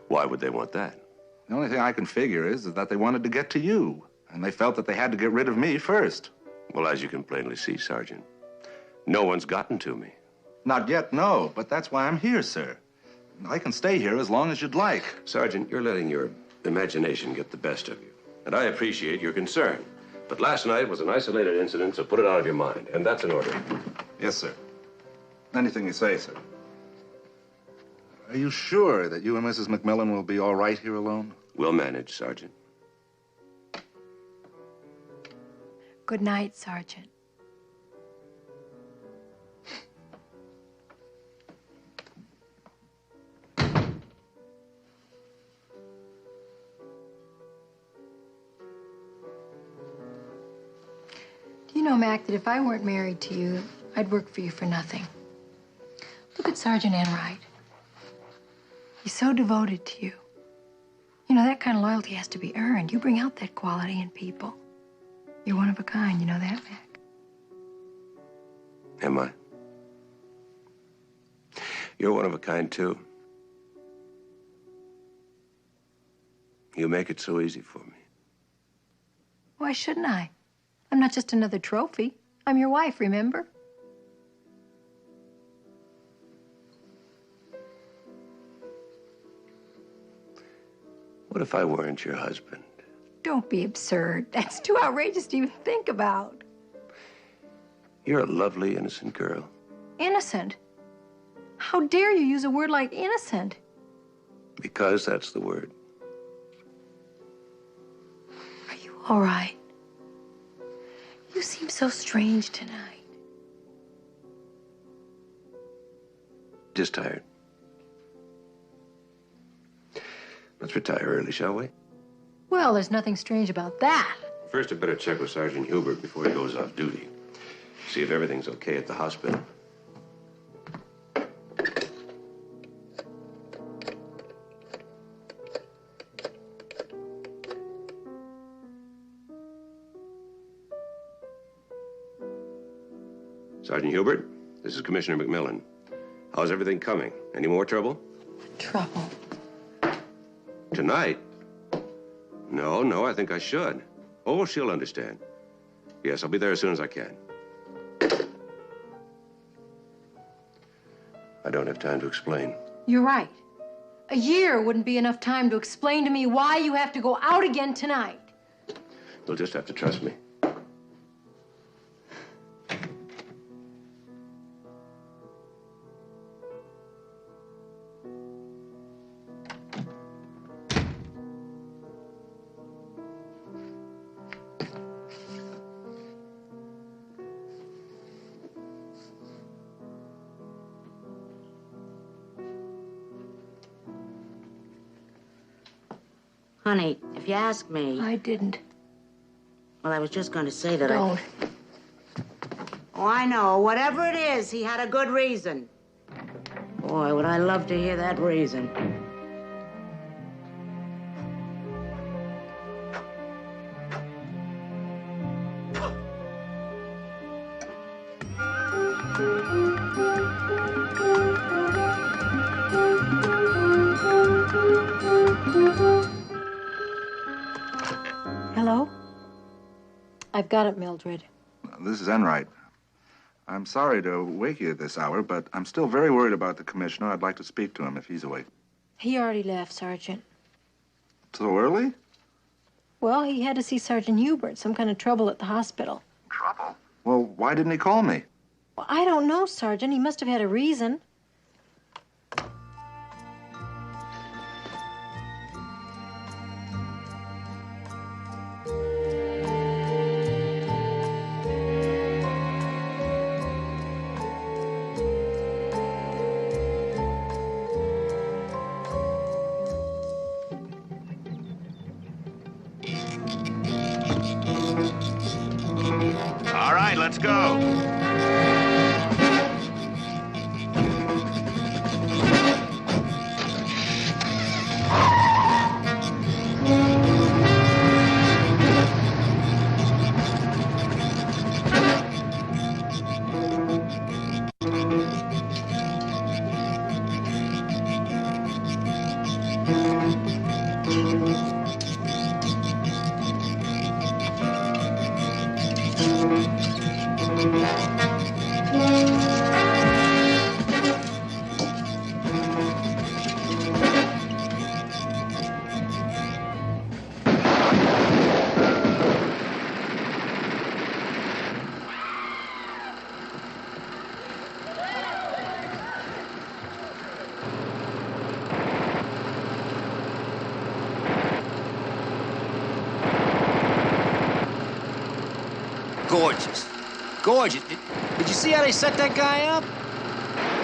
Why would they want that? The only thing I can figure is that they wanted to get to you, and they felt that they had to get rid of me first. Well, as you can plainly see, Sergeant, no one's gotten to me. Not yet, no, but that's why I'm here, sir. I can stay here as long as you'd like. Sergeant, you're letting your imagination get the best of you. And I appreciate your concern. But last night was an isolated incident, so put it out of your mind. And that's an order. Yes, sir. Anything you say, sir. Are you sure that you and Mrs. McMillan will be all right here alone? We'll manage, Sergeant. Good night, Sergeant. Do you know, Mac, that if I weren't married to you, I'd work for you for nothing? Look at Sergeant Enright. He's so devoted to you. You know, that kind of loyalty has to be earned. You bring out that quality in people. You're one of a kind, you know that, Mac? Am I? You're one of a kind, too. You make it so easy for me. Why shouldn't I? I'm not just another trophy. I'm your wife, remember? What if I weren't your husband? Don't be absurd. That's too outrageous to even think about. You're a lovely, innocent girl. Innocent? How dare you use a word like innocent? Because that's the word. Are you all right? You seem so strange tonight. Just tired. Let's retire early, shall we? Well, there's nothing strange about that. First, I'd better check with Sergeant Hubert before he goes off duty. See if everything's okay at the hospital. Sergeant Hubert, this is Commissioner McMillan. How's everything coming? Any more trouble? Trouble? Tonight? No, I think I should. Oh, she'll understand. Yes, I'll be there as soon as I can. I don't have time to explain. You're right. A year wouldn't be enough time to explain to me why you have to go out again tonight. You'll just have to trust me. Honey, if you ask me... I didn't. Well, I was just going to say that Don't. Oh, I know. Whatever it is, he had a good reason. Boy, would I love to hear that reason. Hello? I've got it, Mildred. This is Enright. I'm sorry to wake you at this hour, but I'm still very worried about the commissioner. I'd like to speak to him if he's awake. He already left, Sergeant. So early? Well, he had to see Sergeant Hubert. Some kind of trouble at the hospital. Trouble? Well, why didn't he call me? Well, I don't know, Sergeant. He must have had a reason. All right, let's go. Gorgeous. Gorgeous. Did you see how they set that guy up?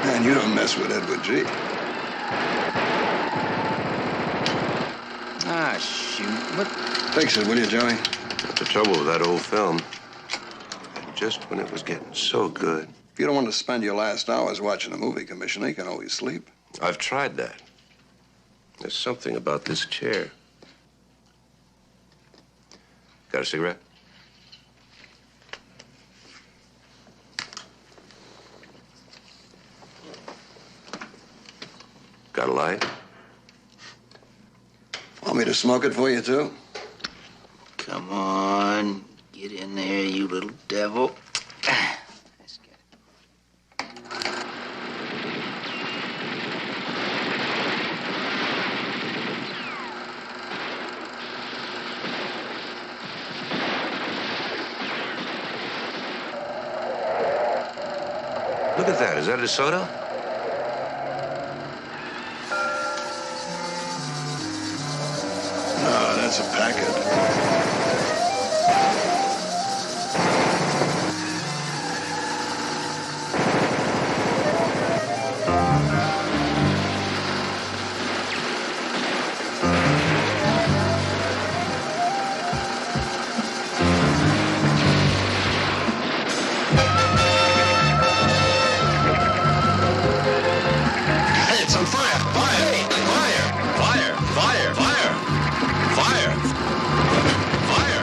Man, you don't mess with Edward G. Ah, shoot. What? Fix it, will you, Joey? That's the trouble with that old film. Just when it was getting so good. If you don't want to spend your last hours watching a movie, Commissioner, you can always sleep. I've tried that. There's something about this chair. Got a cigarette? Got a light? Want me to smoke it for you, too? Come on. Get in there, you little devil. Let's get it. Look at that. Is that a soda? No, that's a packet. Hey, it's on fire! Fire! Fire! Fire! Fire! Fire! Fire! Fire!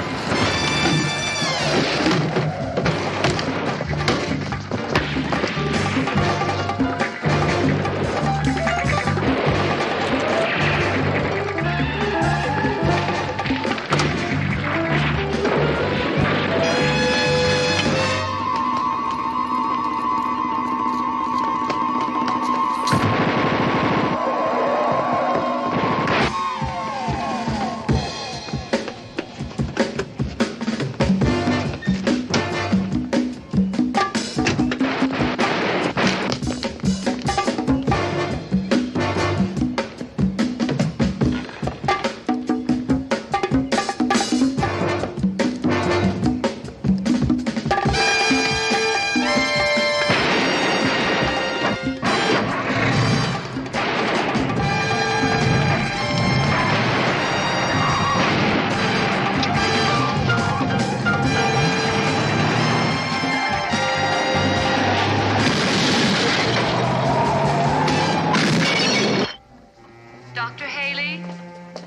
Dr. Haley,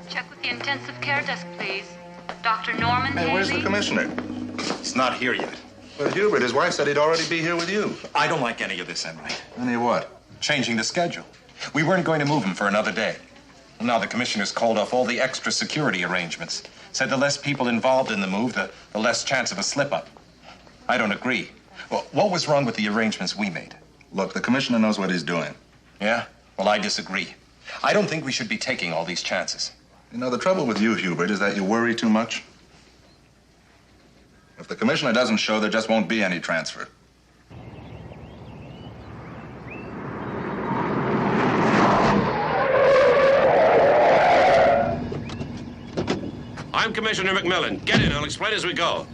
check with the intensive care desk, please. Dr. Norman Hey, where's the Haley? commissioner? He's not here yet. But Hubert, his wife said he'd already be here with you. I don't like any of this, Enright. Any what? Changing the schedule. We weren't going to move him for another day. Now the commissioner's called off all the extra security arrangements. Said the less people involved in the move, the less chance of a slip-up. I don't agree. Well, what was wrong with the arrangements we made? Look, the commissioner knows what he's doing. Yeah? Well, I disagree. I don't think we should be taking all these chances. You know, the trouble with you, Hubert, is that you worry too much. If the commissioner doesn't show, there just won't be any transfer. I'm Commissioner McMillan. Get in. I'll explain as we go.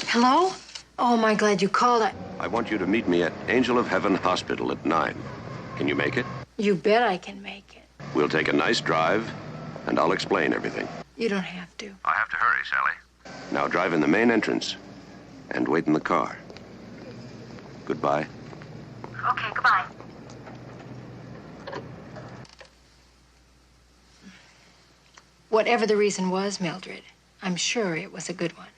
Hello? Oh, my glad you called. I want you to meet me at Angel of Heaven Hospital at 9. Can you make it? You bet I can make it. We'll take a nice drive, and I'll explain everything. You don't have to. I have to hurry, Sally. Now drive in the main entrance and wait in the car. Goodbye. Okay, goodbye. Whatever the reason was, Mildred, I'm sure it was a good one.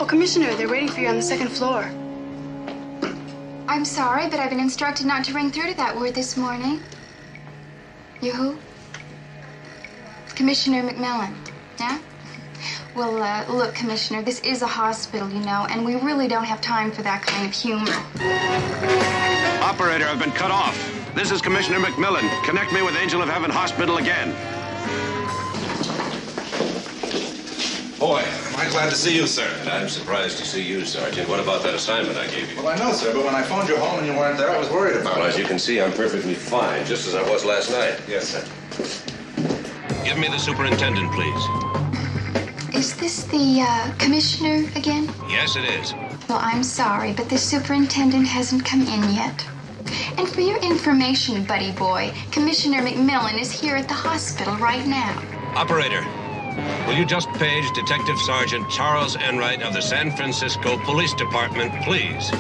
Commissioner, they're waiting for you on the second floor. I'm sorry, but I've been instructed not to ring through to that word this morning. You who? Commissioner McMillan, yeah? Well, look, Commissioner, this is a hospital, you know, and we really don't have time for that kind of humor. Operator, I've been cut off. This is Commissioner McMillan. Connect me with Angel of Heaven Hospital again. Boy, am I glad to see you, sir. And I'm surprised to see you, Sergeant. What about that assignment I gave you? Well, I know, sir, but when I phoned you home and you weren't there, I was worried about Well, it. as you can see, I'm perfectly fine, just as I was last night. Yes, sir. Give me the superintendent, please. Is this the commissioner again? Yes, it is. Well, I'm sorry, but the superintendent hasn't come in yet. And for your information, buddy boy, Commissioner McMillan is here at the hospital right now. Operator, will you just page Detective Sergeant Charles Enright of the San Francisco Police Department, please?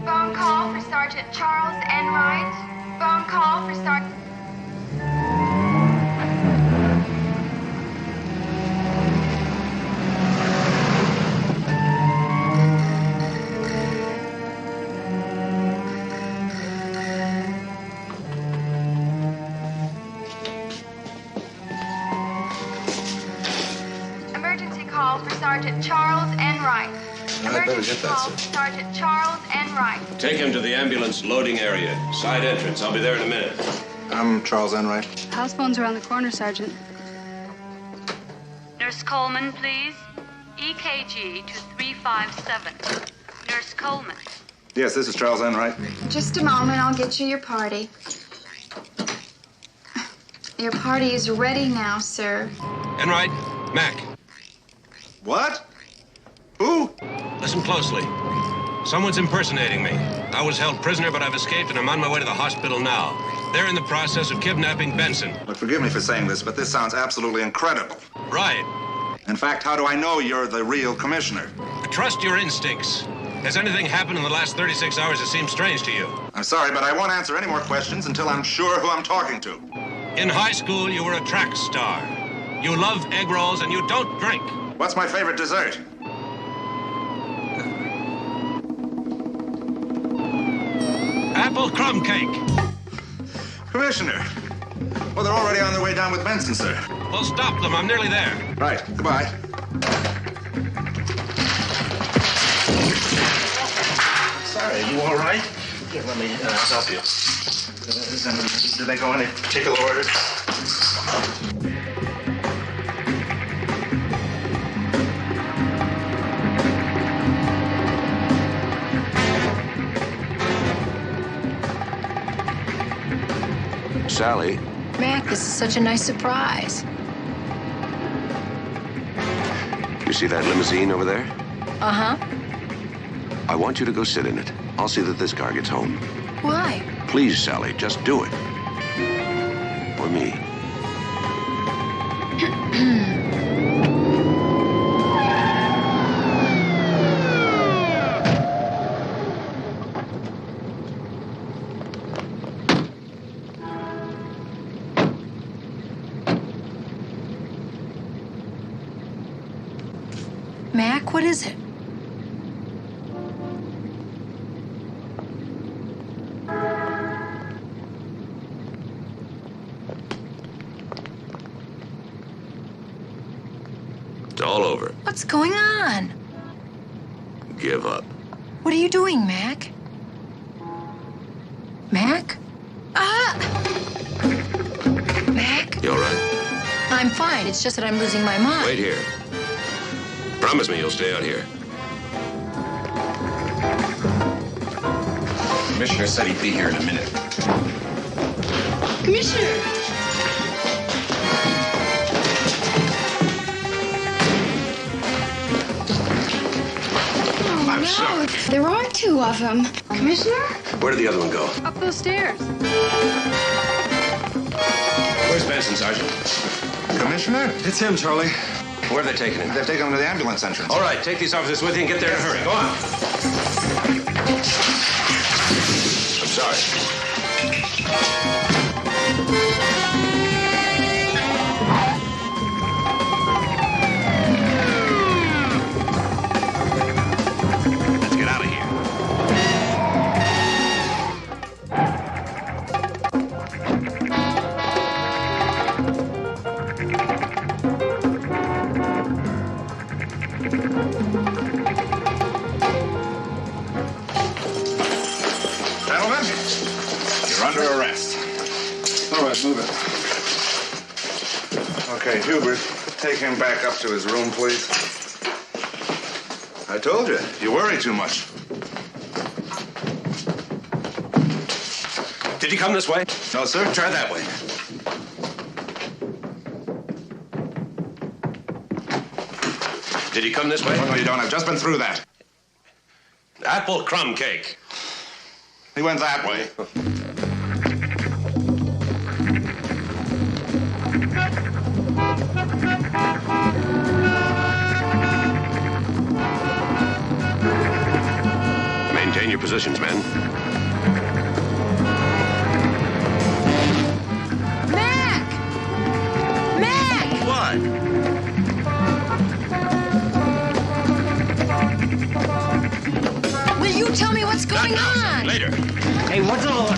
Phone call for Sergeant Charles Enright. Phone call for Sergeant... Emergency call for Sergeant Charles Enright. I'd better Emergency get that, call sir. for Sergeant Charles Enright. Take him to the ambulance loading area. Side entrance. I'll be there in a minute. I'm Charles Enright. House phone's around the corner, Sergeant. Nurse Coleman, please. EKG to 357. Nurse Coleman. Yes, this is Charles Enright. Just a moment, I'll get you your party. Your party is ready now, sir. Enright, Mac. What? Who? Listen closely. Someone's impersonating me. I was held prisoner, but I've escaped, and I'm on my way to the hospital now. They're in the process of kidnapping Benson. Look, forgive me for saying this, but this sounds absolutely incredible. Right. In fact, how do I know you're the real commissioner? Trust your instincts. Has anything happened in the last 36 hours that seems strange to you? I'm sorry, but I won't answer any more questions until I'm sure who I'm talking to. In high school, you were a track star. You love egg rolls, and you don't drink. What's my favorite dessert? Apple crumb cake. Commissioner. Well, they're already on their way down with Benson, sir. Well, stop them. I'm nearly there. Right. Goodbye. Sorry, are you all right? Here, let me help you. Do they go in any particular order? Sally. Mac, this is such a nice surprise. You see that limousine over there? Uh-huh. I want you to go sit in it. I'll see that this car gets home. Why? Please, Sally, just do it. For me. Mac, what is it? It's all over. What's going on? Give up. What are you doing, Mac? Mac? Ah! Mac? You all right? I'm fine. It's just that I'm losing my mind. Wait here. Promise me you'll stay out here. The commissioner said he'd be here in a minute. Commissioner! I'm No, sorry. there are two of them. Commissioner? Where did the other one go? Up those stairs. Where's Benson, Sergeant? Commissioner? It's him, Charlie. Where are they taking him? They've taken him to the ambulance entrance. All right, take these officers with you and get there in a hurry. Go on. I'm sorry. Let's get out of here. Gentlemen, you're under arrest. All right, move it. Okay, Hubert, take him back up to his room, please. I told you, you worry too much. Did you come this way? No, sir. Try that way. Did you come this way? No, you don't. I've just been through that. Apple crumb cake. He went that way. Maintain your positions, men. Mac! Mac! What? Will you tell me what's going on? Later. Hey, what's all...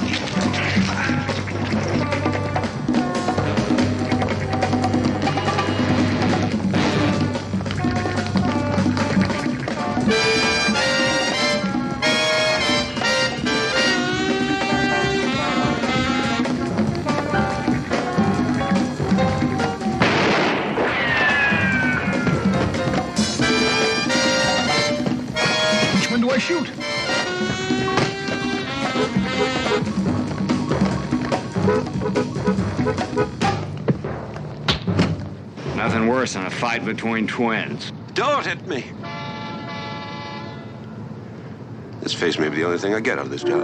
Which one do I shoot? Nothing worse than a fight between twins. Don't hit me. This face may be the only thing I get out of this job.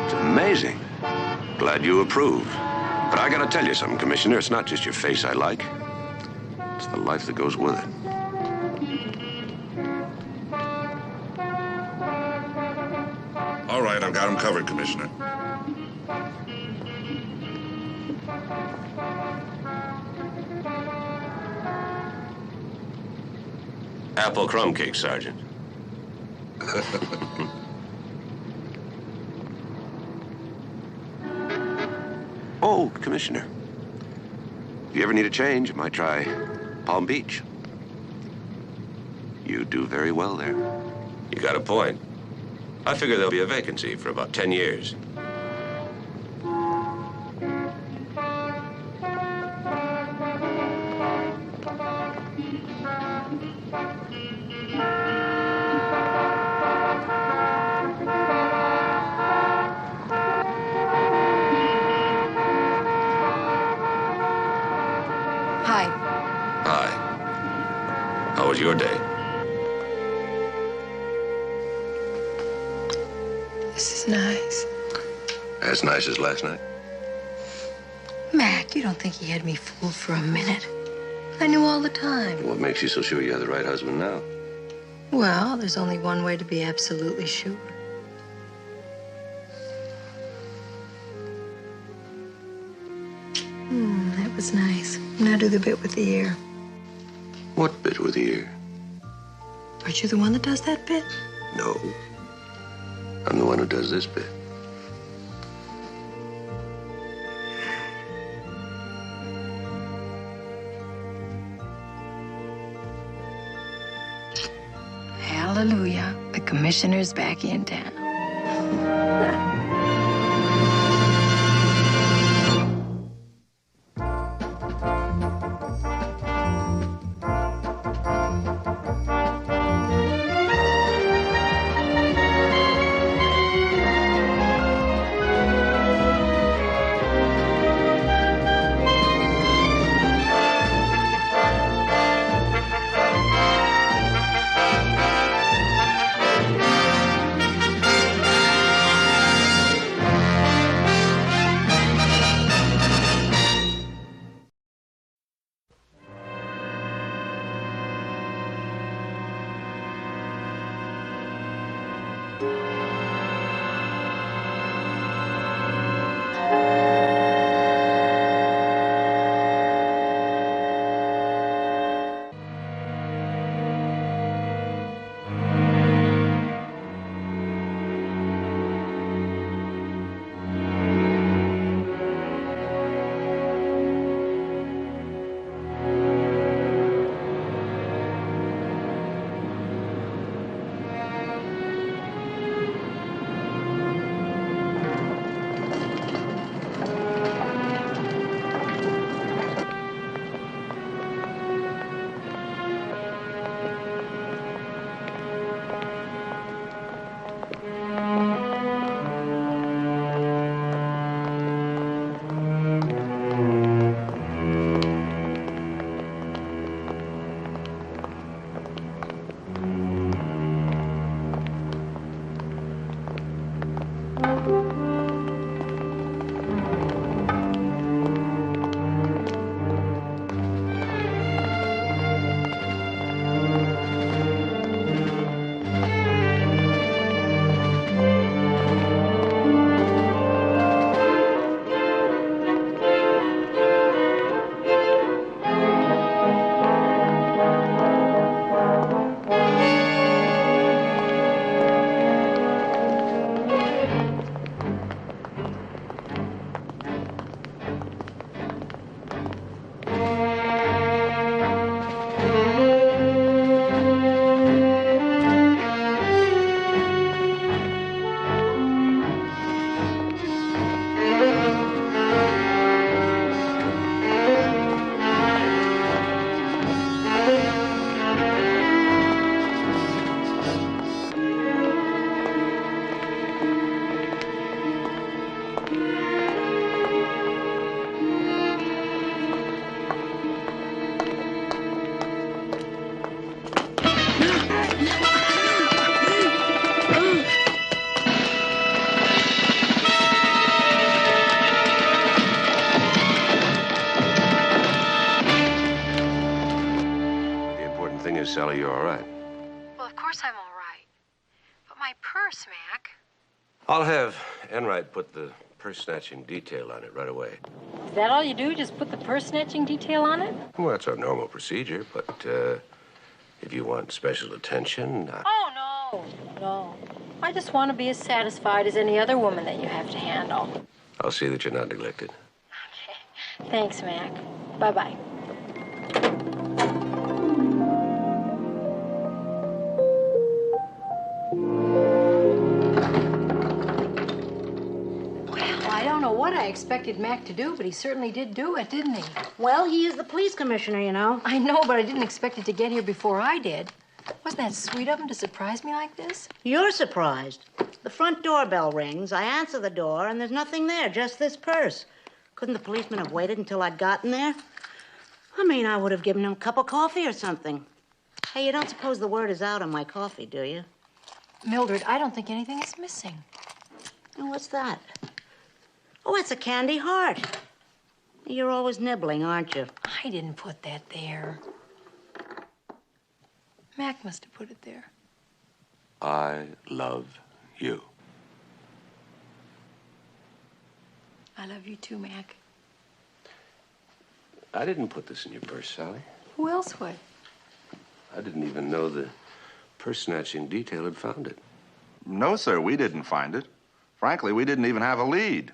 It's amazing. Glad you approve. But I gotta tell you something, Commissioner. It's not just your face I like. It's the life that goes with it. All right, I've got him covered, Commissioner. Apple crumb cake, Sergeant. Oh, Commissioner. If you ever need a change, you might try Palm Beach. You do very well there. You got a point. I figure there'll be a vacancy for about 10 years. Hi. Hi. How was your day? This is nice. As nice as last night. Mac, you don't think he had me fooled for a minute? I knew all the time. What makes you so sure you have the right husband now? Well, there's only one way to be absolutely sure. That was nice. Now do the bit with the ear. What bit with the ear? Aren't you the one that does that bit? No. I'm the one who does this bit. Hallelujah. The commissioner's back in town. is, Sally, you're all right. Well, of course I'm all right. But my purse, Mac. I'll have Enright put the purse snatching detail on it right away. Is that all you do? Just put the purse snatching detail on it? Well, that's our normal procedure, but if you want special attention... Oh, no. I just want to be as satisfied as any other woman that you have to handle. I'll see that you're not neglected. Okay. Thanks, Mac. Bye-bye. What I expected Mac to do, but he certainly did do it, didn't he? Well, he is the police commissioner, you know. I know, but I didn't expect it to get here before I did. Wasn't that sweet of him to surprise me like this? You're surprised. The front doorbell rings, I answer the door, and there's nothing there, just this purse. Couldn't the policeman have waited until I'd gotten there? I mean, I would have given him a cup of coffee or something. Hey, you don't suppose the word is out on my coffee, do you? Mildred, I don't think anything is missing. Oh, what's that? Oh, it's a candy heart. You're always nibbling, aren't you? I didn't put that there. Mac must have put it there. I love you. I love you too, Mac. I didn't put this in your purse, Sally. Who else would? I didn't even know the purse snatching detail had found it. No, sir, we didn't find it. Frankly, we didn't even have a lead.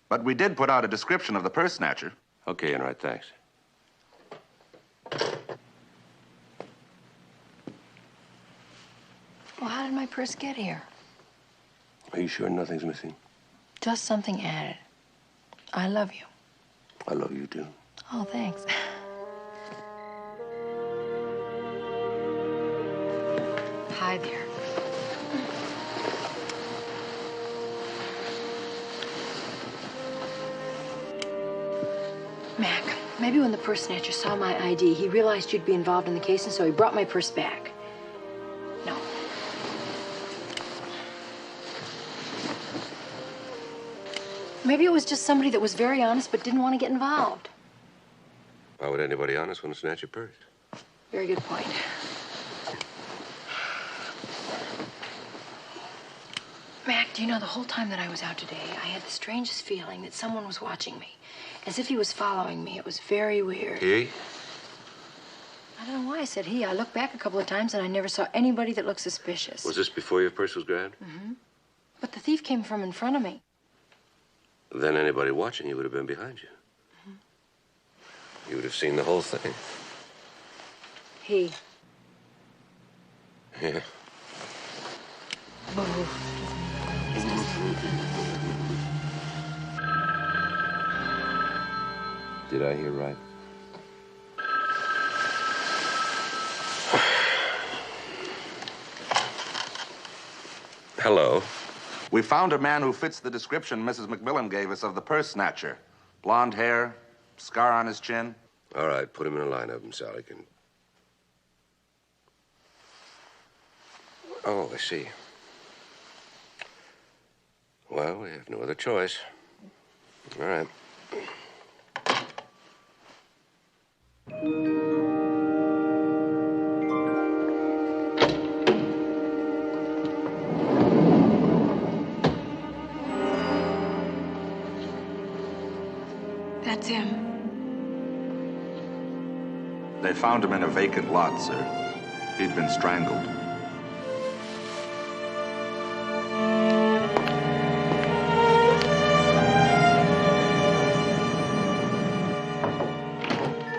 But we did put out a description of the purse snatcher. Okay, Enright, thanks. Well, how did my purse get here? Are you sure nothing's missing? Just something added. I love you. I love you, too. Oh, thanks. Hi there. Mac, maybe when the purse snatcher saw my ID, he realized you'd be involved in the case, and so he brought my purse back. No. Maybe it was just somebody that was very honest but didn't want to get involved. Why would anybody honest want to snatch your purse? Very good point. Mac, do you know, the whole time that I was out today, I had the strangest feeling that someone was watching me. As if he was following me. It was very weird. He? I don't know why I said he. I looked back a couple of times and I never saw anybody that looked suspicious. Was this before your purse was grabbed? Mm-hmm. But the thief came from in front of me. Then anybody watching you would have been behind you. You would have seen the whole thing. He. Yeah. Did I hear right? Hello. We found a man who fits the description Mrs. McMillan gave us of the purse snatcher. Blonde hair, scar on his chin. All right, put him in a lineup and Sally can... Oh, I see. Well, we have no other choice. All right. That's him. They found him in a vacant lot, sir. He'd been strangled.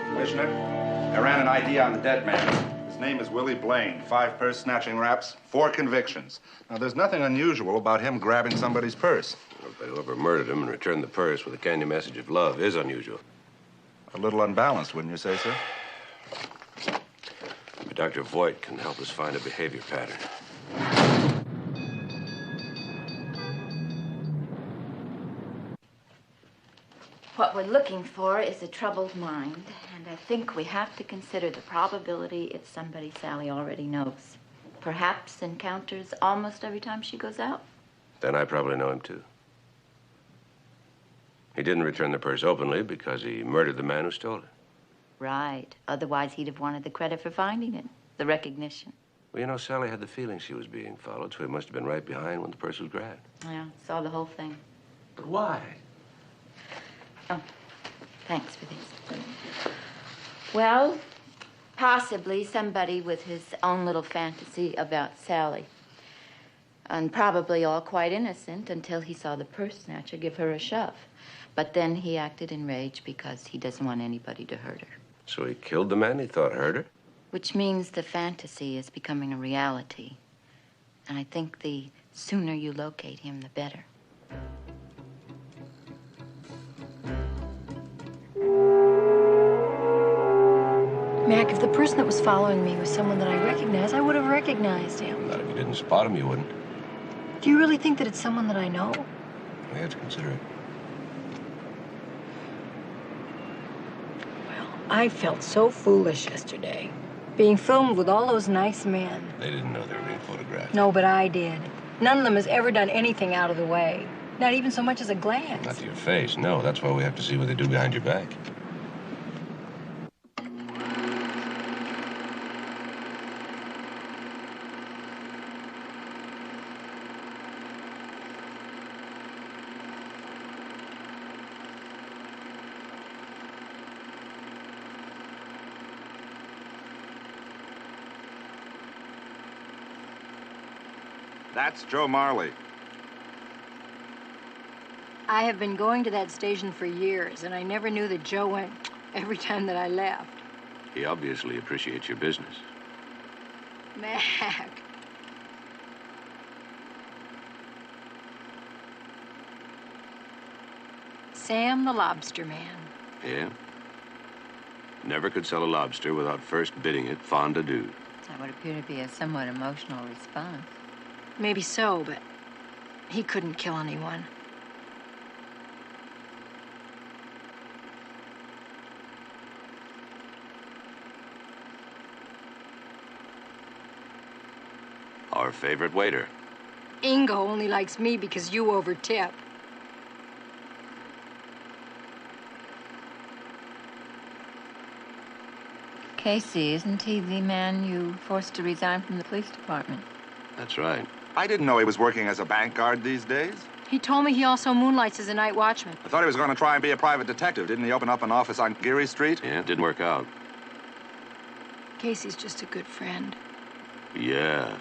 Commissioner, I ran an ID on the dead man. His name is Willie Blaine. 5 purse snatching raps, 4 convictions. Now, there's nothing unusual about him grabbing somebody's purse. But whoever murdered him and returned the purse with a candy message of love is unusual. A little unbalanced, wouldn't you say, sir? But Dr. Voigt can help us find a behavior pattern. What we're looking for is a troubled mind, and I think we have to consider the probability it's somebody Sally already knows. Perhaps encounters almost every time she goes out. Then I probably know him, too. He didn't return the purse openly because he murdered the man who stole it. Right. Otherwise, he'd have wanted the credit for finding it. the recognition. Well, you know, Sally had the feeling she was being followed, so he must have been right behind when the purse was grabbed. Yeah, saw the whole thing. But why? Oh, thanks for these. Well, possibly somebody with his own little fantasy about Sally. And probably all quite innocent until he saw the purse snatcher give her a shove. But then he acted enraged because he doesn't want anybody to hurt her. So he killed the man he thought hurt her? Which means the fantasy is becoming a reality. And I think the sooner you locate him, the better. Mac, if the person that was following me was someone that I recognized, I would have recognized him. Not if you didn't spot him, you wouldn't. Do you really think that it's someone that I know? We have to consider it. I felt so foolish yesterday, being filmed with all those nice men. They didn't know they were being photographed. No, but I did. None of them has ever done anything out of the way. Not even so much as a glance. Not to your face, no. That's why we have to see what they do behind your back. That's Joe Marley. I have been going to that station for years, and I never knew that Joe went every time that I left. He obviously appreciates your business. Mac. Sam the Lobster Man. Yeah? Never could sell a lobster without first bidding it fondue. That would appear to be a somewhat emotional response. Maybe so, but he couldn't kill anyone. Our favorite waiter. Ingo only likes me because you overtip. Casey, isn't he the man you forced to resign from the police department? That's right. I didn't know he was working as a bank guard these days. He told me he also moonlights as a night watchman. I thought he was going to try and be a private detective. Didn't he open up an office on Geary Street? Yeah, it didn't work out. Casey's just a good friend. Yeah.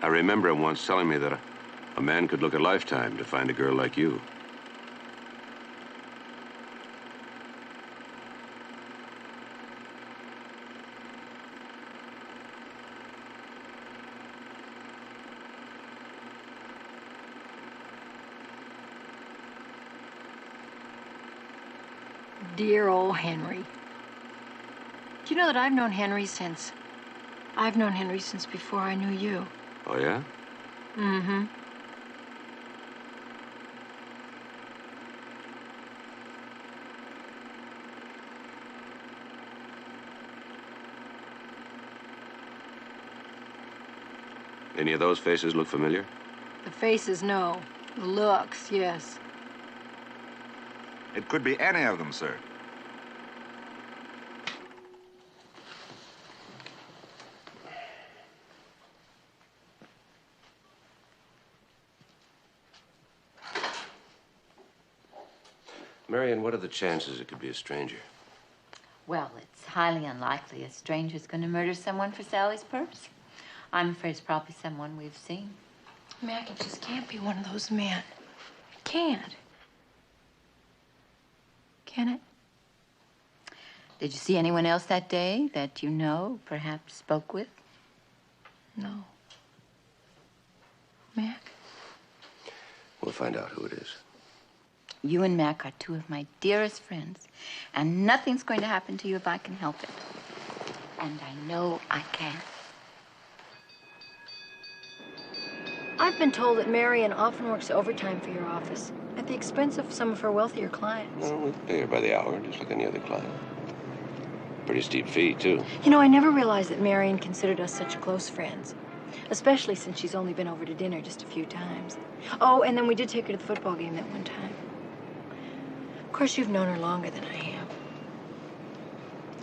I remember him once telling me that a man could look a lifetime to find a girl like you. Dear old Henry. Do you know that I've known Henry since before I knew you? Oh, yeah? Mm-hmm. Any of those faces look familiar? The faces, no. The looks, yes. It could be any of them, sir. Marion, what are the chances it could be a stranger? Well, it's highly unlikely a stranger's going to murder someone for Sally's purse. I'm afraid it's probably someone we've seen. Mac, it just can't be one of those men. It can't. Can it? Did you see anyone else that day that you know, perhaps spoke with? No. Mac? We'll find out who it is. You and Mac are two of my dearest friends, and nothing's going to happen to you if I can help it. And I know I can. I've been told that Marion often works overtime for your office, at the expense of some of her wealthier clients. Well, we pay her by the hour, just like any other client. Pretty steep fee, too. You know, I never realized that Marion considered us such close friends, especially since she's only been over to dinner just a few times. Oh, and then we did take her to the football game that one time. Of course, you've known her longer than I have.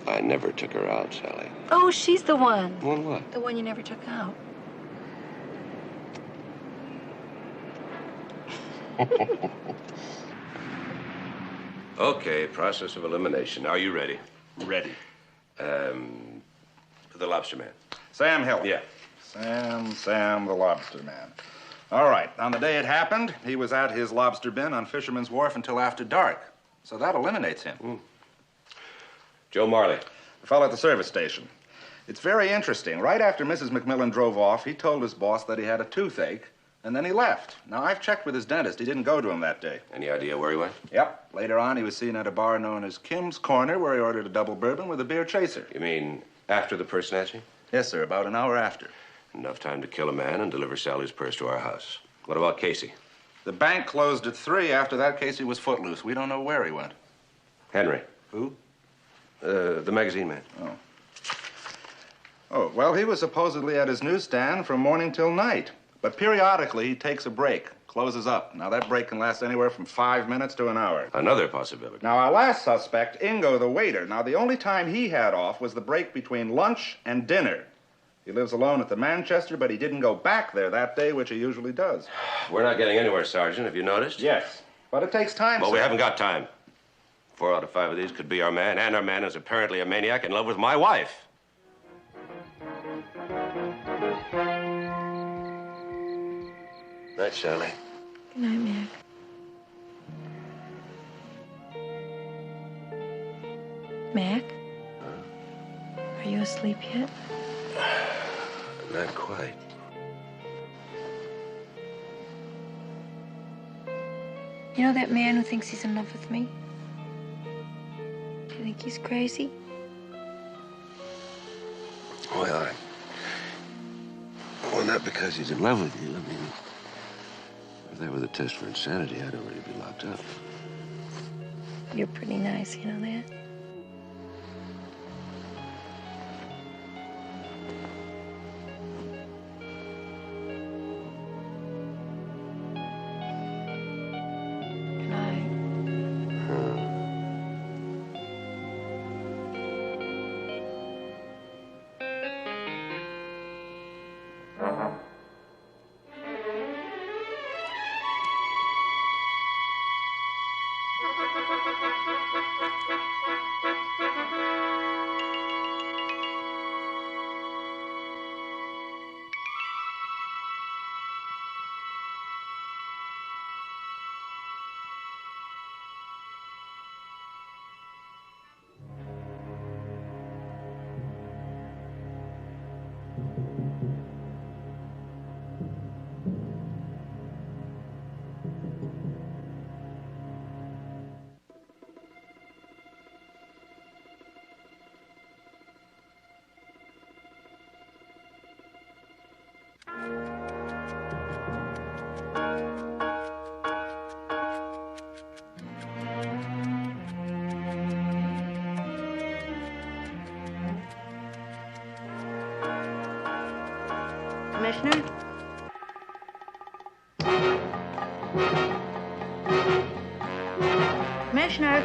I never took her out, Sally. Oh, she's the one. One what? The one you never took out. Okay, process of elimination. Are you ready? Ready. The lobster man. Sam Hill. Yeah. Sam the lobster man. All right. On the day it happened, he was at his lobster bin on Fisherman's Wharf until after dark. So that eliminates him. Joe Marley. The fellow at the service station. It's very interesting. Right after Mrs. McMillan drove off, he told his boss that he had a toothache, and then he left. Now, I've checked with his dentist. He didn't go to him that day. Any idea where he went? Yep. Later on, he was seen at a bar known as Kim's Corner, where he ordered a double bourbon with a beer chaser. You mean after the purse snatching? Yes, sir. About an hour after. Enough time to kill a man and deliver Sally's purse to our house. What about Casey? The bank closed at 3. After that, Casey was footloose. We don't know where he went. Henry. Who? The magazine man. Oh, well, he was supposedly at his newsstand from morning till night. But periodically, he takes a break, closes up. Now, that break can last anywhere from 5 minutes to an hour. Another possibility. Now, our last suspect, Ingo, the waiter. Now, the only time he had off was the break between lunch and dinner. He lives alone at the Manchester, but he didn't go back there that day, which he usually does. We're not getting anywhere, Sergeant. Have you noticed? Yes. But it takes time, Well, sir. we haven't got time. 4 out of 5 of these could be our man, and our man is apparently a maniac in love with my wife. Night, Sally. Good night, Mac. Mac? Are you asleep yet? Not quite. You know that man who thinks he's in love with me? Do you think he's crazy? Well, not because he's in love with you. I mean, if that were the test for insanity, I'd already be locked up. You're pretty nice, you know that? Good night. Commissioner? Commissioner?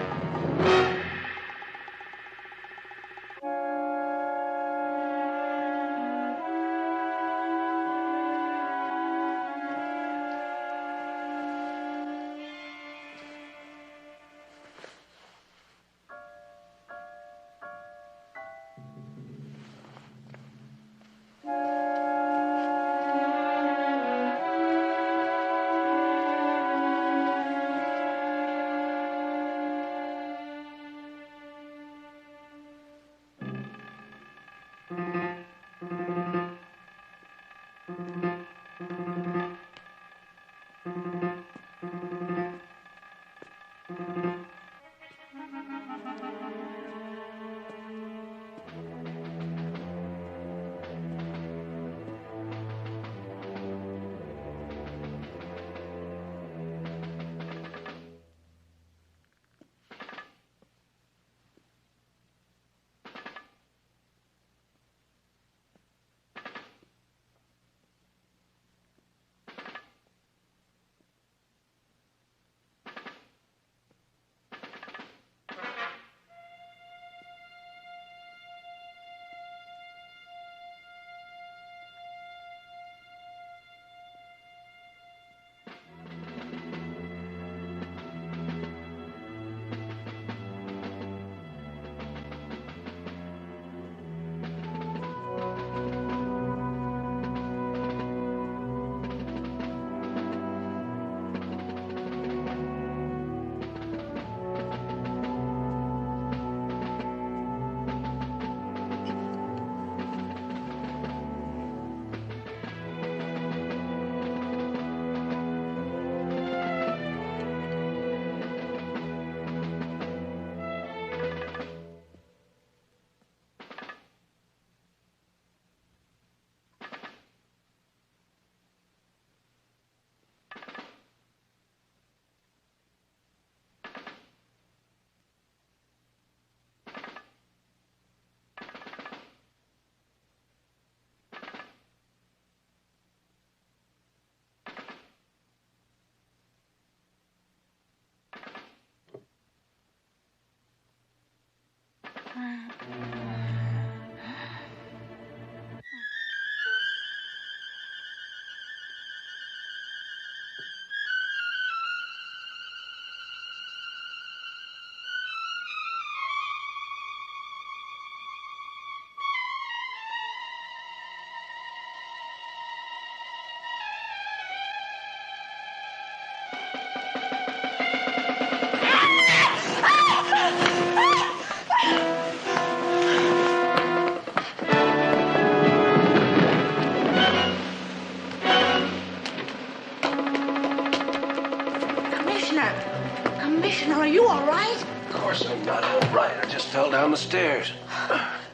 down the stairs.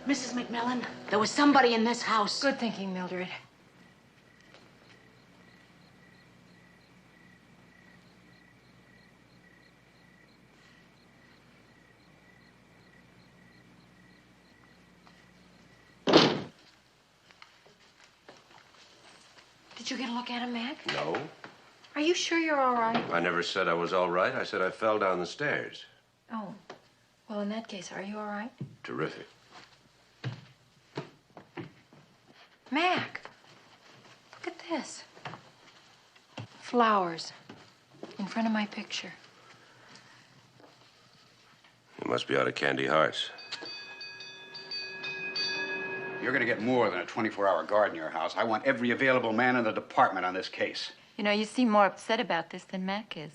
Mrs. McMillan, there was somebody in this house. Good thinking, Mildred. Did you get a look at him, Mac? No. Are you sure you're all right? I never said I was all right. I said I fell down the stairs. Oh. Well, in that case, are you all right? Terrific. Mac, look at this. Flowers in front of my picture. You must be out of candy hearts. You're going to get more than a 24-hour guard in your house. I want every available man in the department on this case. You know, you seem more upset about this than Mac is.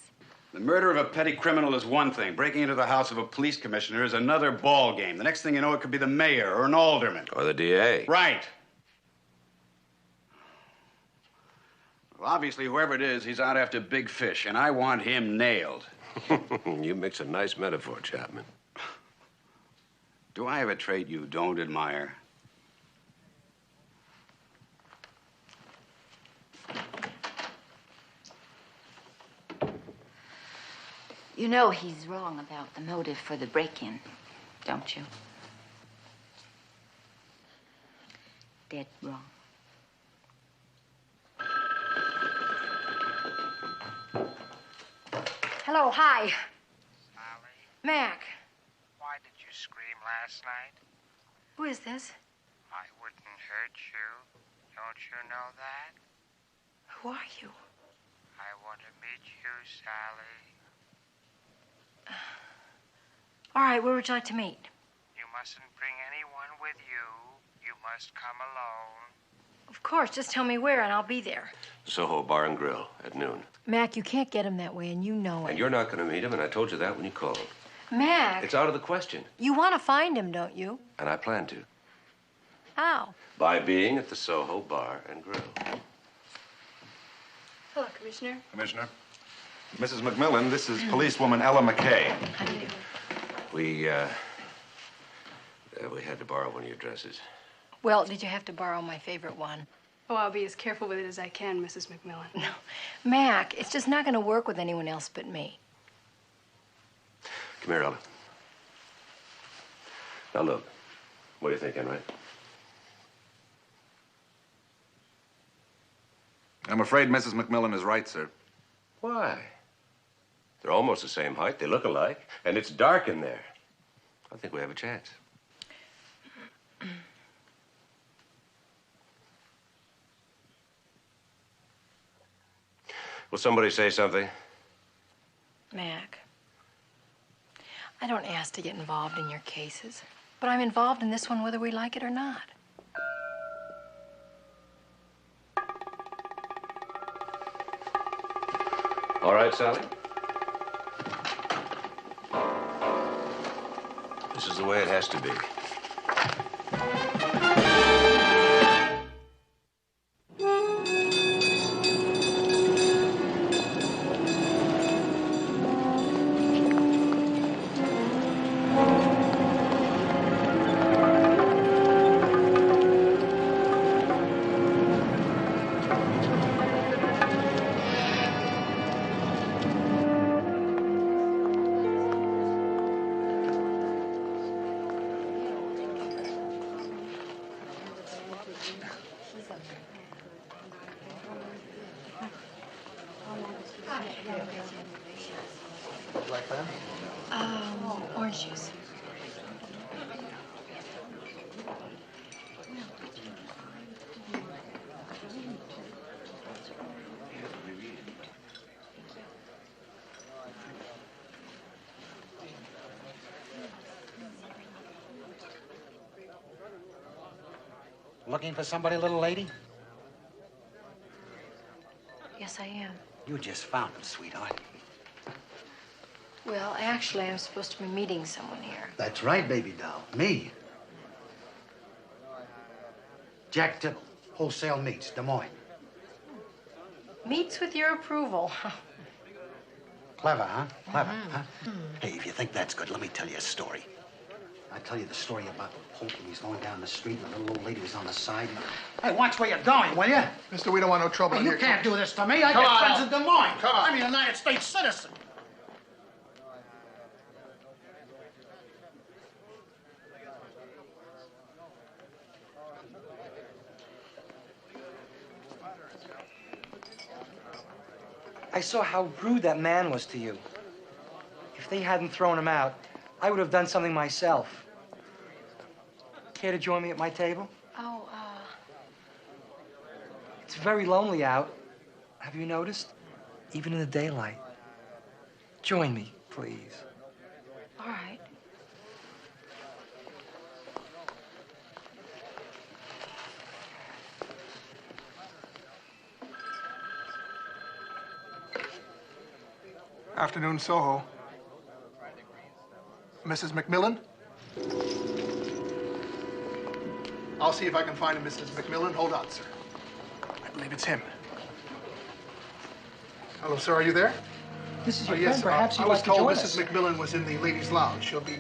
The murder of a petty criminal is one thing. Breaking into the house of a police commissioner is another ball game. The next thing you know, it could be the mayor or an alderman. Or the DA. Right. Well, obviously, whoever it is, he's out after big fish, and I want him nailed. You mix a nice metaphor, Chapman. Do I have a trait you don't admire? You know he's wrong about the motive for the break-in, don't you? Dead wrong. Hello, hi. Mac. Why did you scream last night? Who is this? I wouldn't hurt you. Don't you know that? Who are you? I want to meet you, Sally. All right, where would you like to meet? You mustn't bring anyone with you. You must come alone. Of course, just tell me where and I'll be there. Soho Bar and Grill at noon. Mac, you can't get him that way, and you know it. And you're not going to meet him, and I told you that when you called. Mac! It's out of the question. You want to find him, don't you? And I plan to. How? By being at the Soho Bar and Grill. Hello, Commissioner. Commissioner. Mrs. McMillan, this is policewoman Ella McKay. How do you do? We had to borrow one of your dresses. Well, did you have to borrow my favorite one? Oh, I'll be as careful with it as I can, Mrs. McMillan. No. Mac, it's just not going to work with anyone else but me. Come here, Ella. Now, look. What do you think, Henry? I'm afraid Mrs. McMillan is right, sir. Why? They're almost the same height. They look alike. And it's dark in there. I think we have a chance. Will somebody say something? Mac, I don't ask to get involved in your cases, but I'm involved in this one whether we like it or not. All right, Sally. This is the way it has to be. Like that? Orange juice. Looking for somebody, little lady? Yes, I am. You just found him, sweetheart. Well, actually, I'm supposed to be meeting someone here. That's right, baby doll. Me. Jack Tibble, Wholesale Meats, Des Moines. Meets with your approval. Clever, huh? Clever, huh? Hey, if you think that's good, let me tell you a story. I tell you the story about the Pope when he's going down the street and the little old lady was on the side. Hey, watch where you're going, will you? Mister, we don't want no trouble Hey, here. you can't do this to me. I Come got on, friends Al. in Des Moines. Come on. I'm a United States citizen. I saw how rude that man was to you. If they hadn't thrown him out, I would have done something myself. Care to join me at my table? Oh, It's very lonely out. Have you noticed? Even in the daylight. Join me, please. all right. Afternoon, Soho. Mrs. McMillan? I'll see if I can find a Mrs. McMillan. Hold on, sir. I believe it's him. Hello, sir. Are you there? This is your Yes. friend. Perhaps you'd I was like to told join Mrs. us. McMillan was in the ladies' lounge. She'll be...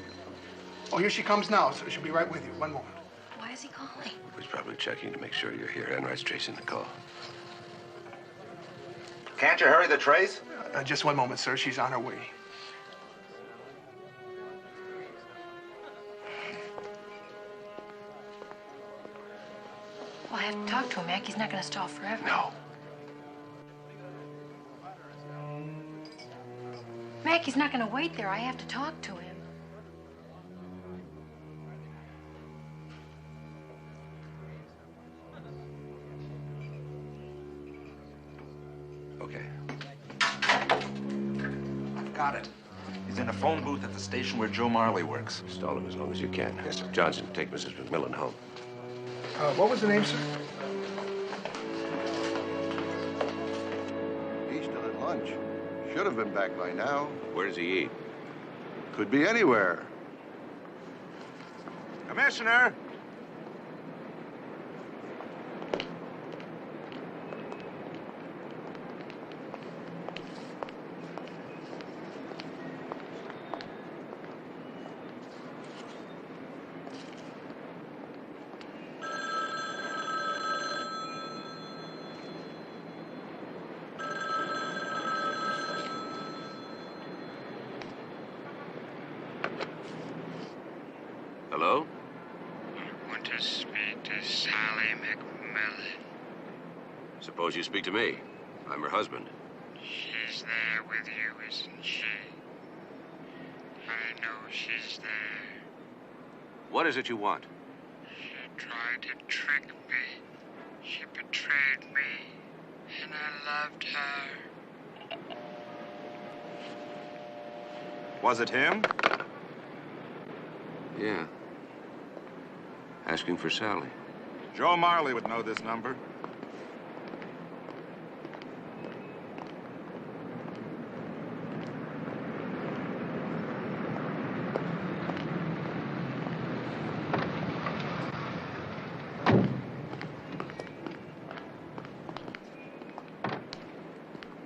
Oh, here she comes now, sir. She'll be right with you. One moment. Why is he calling? He's probably checking to make sure you're here. Enright's tracing the call. Can't you hurry the trace? Just one moment, sir. She's on her way. Well, I have to talk to him, Mac. He's not going to stall forever. No. Mac, he's not going to wait there. I have to talk to him. Okay. I've got it. He's in a phone booth at the station where Joe Marley works. Stall him as long as you can. Yes, sir. Johnson, take Mrs. McMillan home. What was the name, sir? He's still at lunch. Should have been back by now. Where does he eat? Could be anywhere. Commissioner! Hello? I want to speak to Sally McMillan. Suppose you speak to me. I'm her husband. She's there with you, isn't she? I know she's there. What is it you want? She tried to trick me. She betrayed me. And I loved her. Was it him? Yeah. Asking for Sally. Joe Marley would know this number.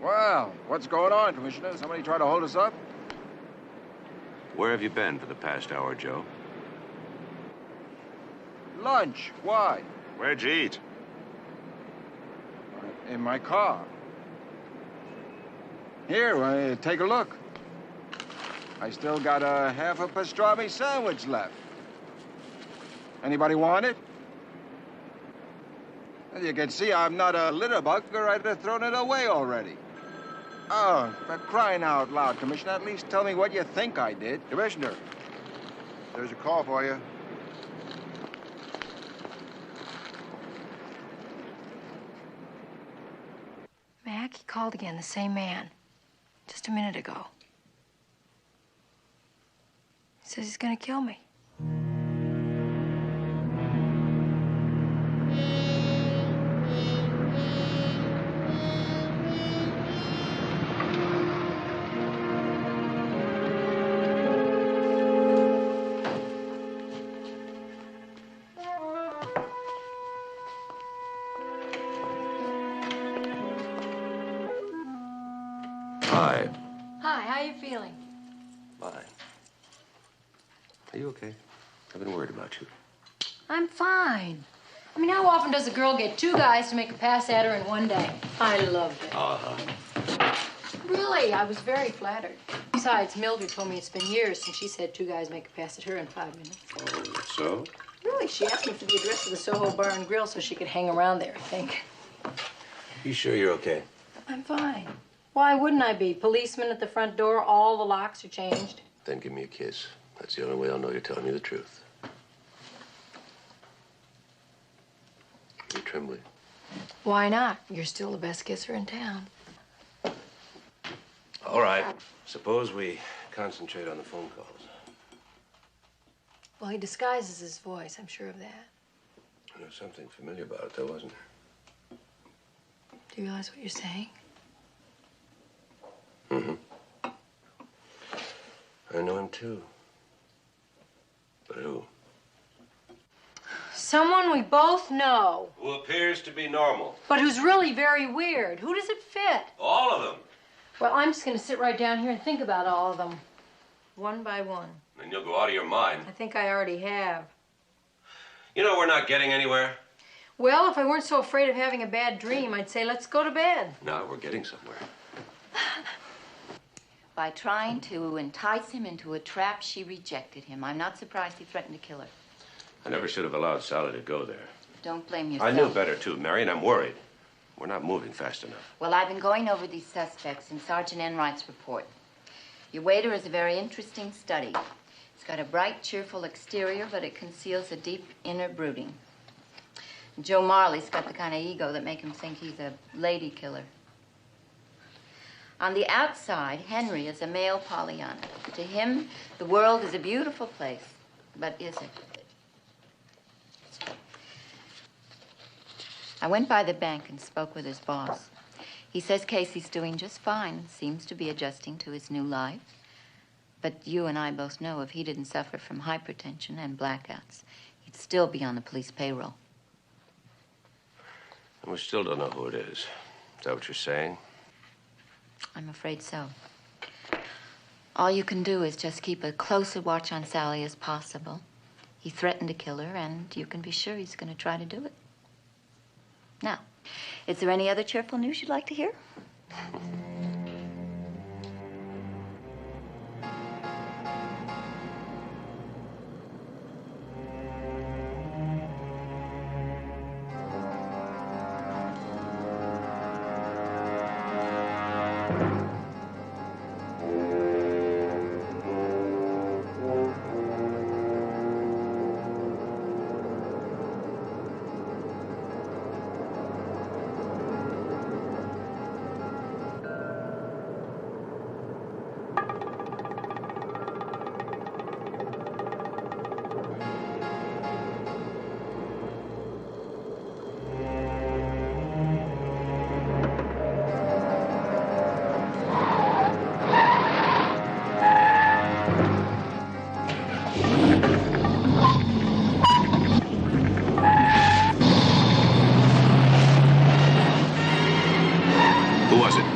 Well, what's going on, Commissioner? Somebody try to hold us up? Where have you been for the past hour, Joe? Lunch. Why? Where'd you eat? In my car. Here, take a look. I still got a half a pastrami sandwich left. Anybody want it? As you can see, I'm not a litter bug, or I'd have thrown it away already. Oh, for crying out loud, Commissioner, at least tell me what you think I did. Commissioner, there's a call for you. Mac, he called again, the same man. Just a minute ago. He says he's gonna kill me. Hi. Hi, how you feeling? Fine. Are you okay? I've been worried about you. I'm fine. I mean, how often does a girl get two guys to make a pass at her in one day? I loved it. Uh-huh. Really, I was very flattered. Besides, Mildred told me it's been years since she's had two guys make a pass at her in 5 minutes. Oh, so? Really, she asked me for the address of the Soho Bar and Grill so she could hang around there, I think. You sure you're okay? I'm fine. Why wouldn't I be? Policeman at the front door, all the locks are changed. Then give me a kiss. That's the only way I'll know you're telling me the truth. You're trembling. Why not? You're still the best kisser in town. All right. Suppose we concentrate on the phone calls. Well, he disguises his voice, I'm sure of that. There was something familiar about it, though, wasn't there? Do you realize what you're saying? Mm-hmm. I know him, too. But who? Someone we both know, Who appears to be normal. but who's really very weird. Who does it fit? All of them. Well, I'm just going to sit right down here and think about all of them, one by one. Then you'll go out of your mind. I think I already have. You know we're not getting anywhere. Well, if I weren't so afraid of having a bad dream, I'd say let's go to bed. No, we're getting somewhere. By trying to entice him into a trap, she rejected him. I'm not surprised he threatened to kill her. I never should have allowed Sally to go there. Don't blame yourself. I knew better, too, Mary, and I'm worried. We're not moving fast enough. Well, I've been going over these suspects in Sergeant Enright's report. Your waiter is a very interesting study. It's got a bright, cheerful exterior, but it conceals a deep inner brooding. Joe Marley's got the kind of ego that make him think he's a lady killer. On the outside, Henry is a male Pollyanna. To him, the world is a beautiful place. But is it? I went by the bank and spoke with his boss. He says Casey's doing just fine and seems to be adjusting to his new life. But you and I both know if he didn't suffer from hypertension and blackouts, he'd still be on the police payroll. And we still don't know who it is. Is that what you're saying? I'm afraid so. All you can do is just keep a closer watch on Sally as possible. He threatened to kill her, and you can be sure he's going to try to do it. Now, is there any other cheerful news you'd like to hear?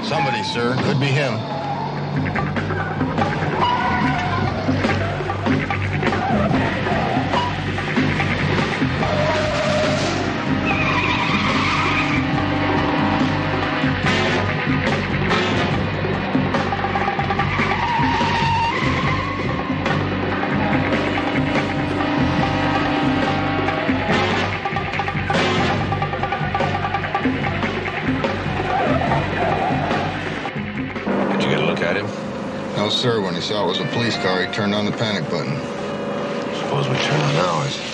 Somebody, sir. Could be him. No, sir. When he saw it was a police car, he turned on the panic button. Suppose we turn on ours.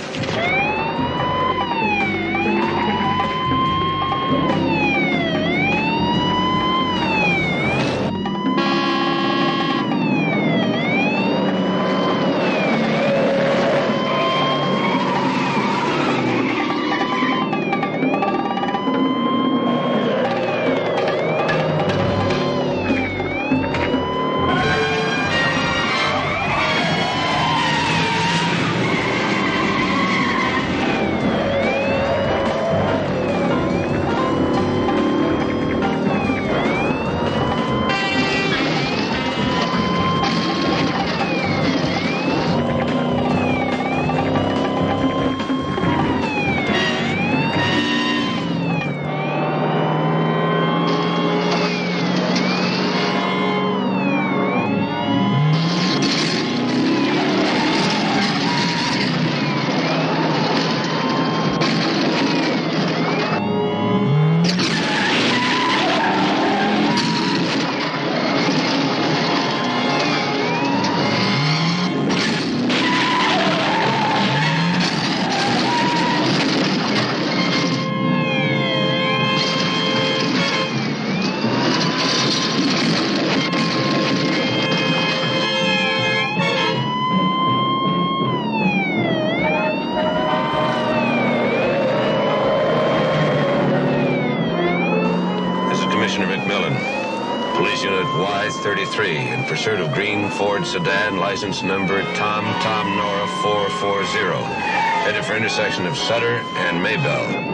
Unit Y33 in pursuit of green Ford sedan, license number Tom Nora 440. Headed for intersection of Sutter and Maybell.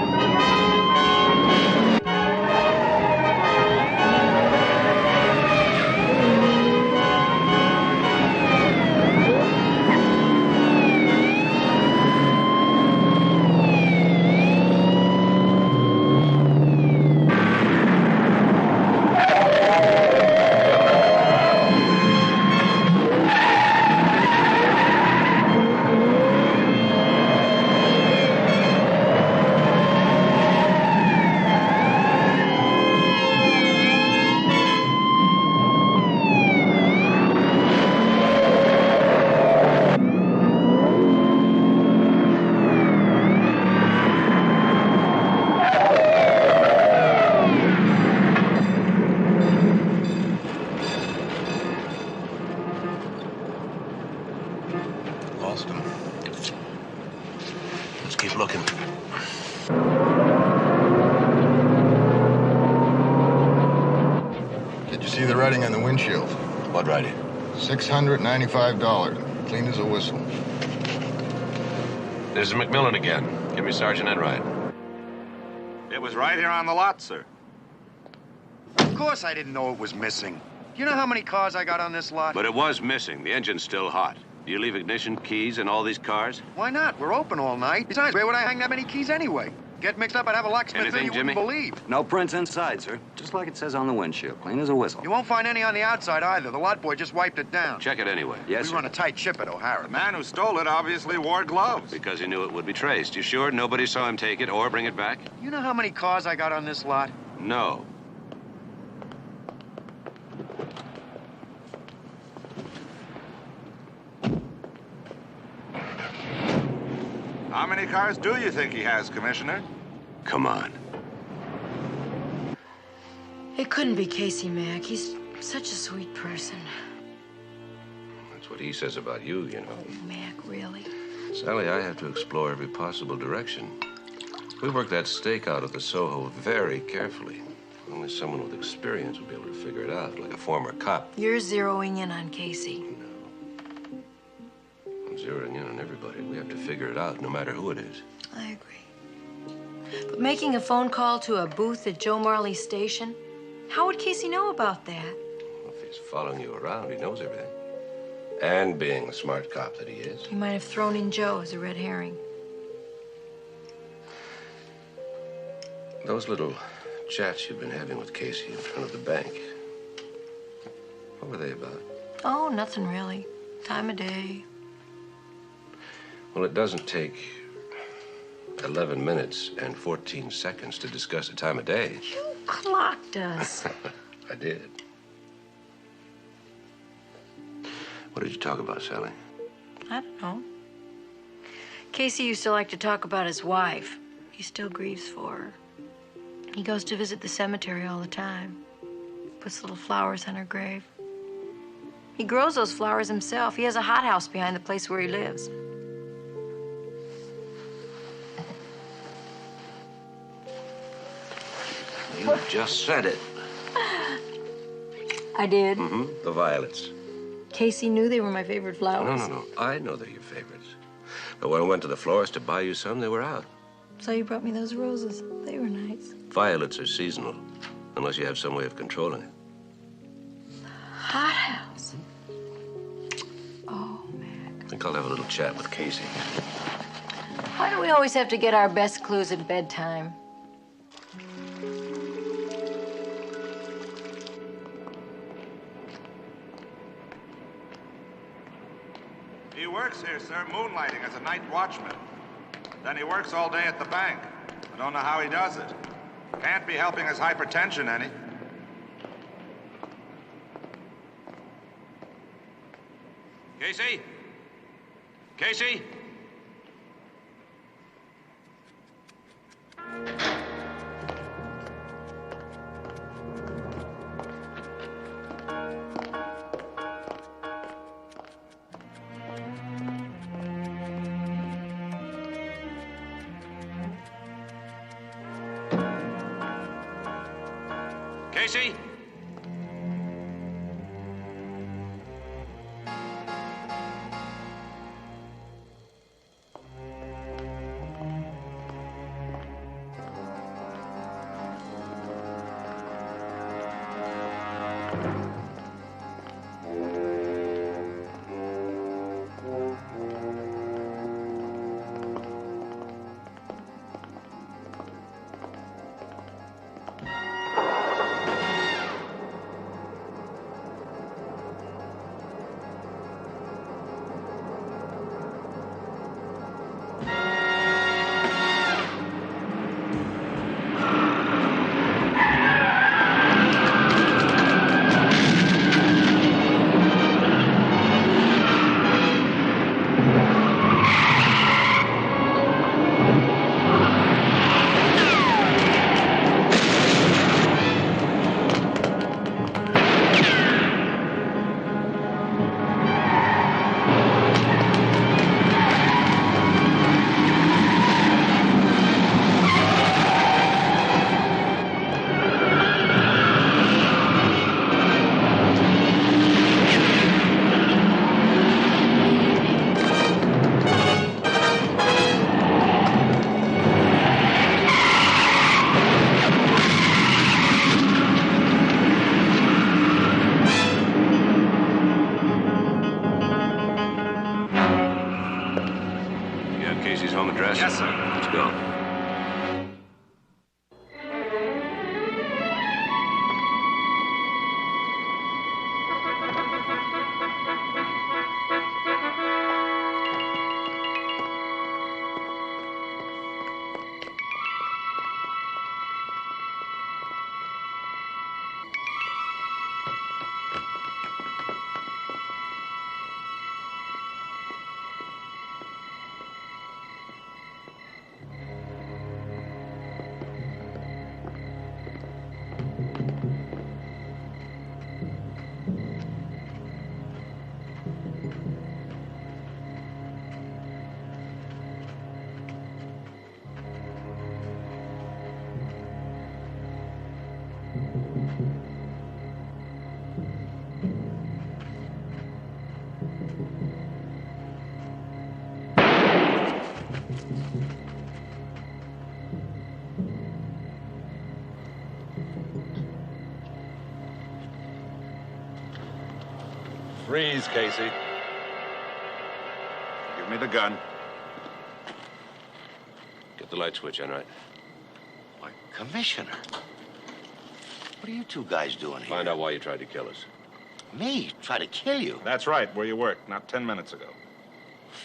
Lost him. Let's keep looking. Did you see the writing on the windshield? What writing? $695. Clean as a whistle. This is McMillan again. Give me Sergeant Enright. It was right here on the lot, sir. Of course I didn't know it was missing. Do you know how many cars I got on this lot? But it was missing. The engine's still hot. Do you leave ignition keys in all these cars? Why not? We're open all night. Besides, where would I hang that many keys anyway? Get mixed up and have a locksmith Anything, you Jimmy? wouldn't believe. No prints inside, sir. Just like it says on the windshield. Clean as a whistle. You won't find any on the outside either. The lot boy just wiped it down. Check it anyway. Yes, We sir. run a tight ship at O'Hara. The man who stole it obviously wore gloves. Because he knew it would be traced. You sure nobody saw him take it or bring it back? You know how many cars I got on this lot? No. How many cars do you think he has, Commissioner? Come on. It couldn't be Casey Mack. He's such a sweet person. That's what he says about you, you know. Mac, really? Sally, I have to explore every possible direction. We worked that stake out of the Soho very carefully. Only someone with experience would be able to figure it out, like a former cop. You're zeroing in on Casey. I'm zeroing in on everybody. We have to figure it out, no matter who it is. I agree. But making a phone call to a booth at Joe Marley's station? How would Casey know about that? Well, if he's following you around, he knows everything. And being the smart cop that he is. He might have thrown in Joe as a red herring. Those little chats you've been having with Casey in front of the bank, what were they about? Oh, nothing really. Time of day. Well, it doesn't take 11 minutes and 14 seconds to discuss the time of day. You clocked us. I did. What did you talk about, Sally? I don't know. Casey used to like to talk about his wife. He still grieves for her. He goes to visit the cemetery all the time. Puts little flowers on her grave. He grows those flowers himself. He has a hothouse behind the place where he lives. You just said it. I did. Mm-hmm. The violets. Casey knew they were my favorite flowers. No. I know they're your favorites. But when I went to the florist to buy you some, they were out. So you brought me those roses. They were nice. Violets are seasonal, unless you have some way of controlling it. Hothouse. Oh, I think I'll have a little chat with Casey. why do we always have to get our best clues at bedtime? He works here, sir, moonlighting as a night watchman. Then he works all day at the bank. I don't know how he does it. Can't be helping his hypertension any. Casey? Casey? Casey? Yes, sir. Let's go. Freeze, Casey. Give me the gun. Get the light switch on, right? Why, Commissioner. What are you two guys doing here? Find out why you tried to kill us. Me? Try to kill you? That's right, where you worked, not 10 minutes ago.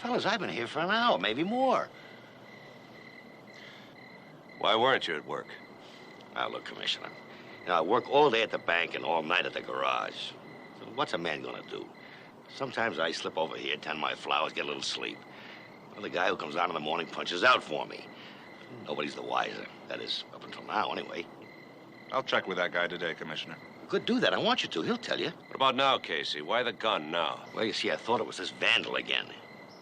Fellas, I've been here for an hour, maybe more. Why weren't you at work? Now, look, Commissioner. You know, I work all day at the bank and all night at the garage. So what's a man gonna do? Sometimes I slip over here, tend my flowers, get a little sleep. Well, the guy who comes out in the morning punches out for me. Nobody's the wiser. That is, up until now, anyway. I'll check with that guy today, Commissioner. Good, do that. I want you to. He'll tell you. What about now, Casey? Why the gun now? Well, you see, I thought it was this vandal again.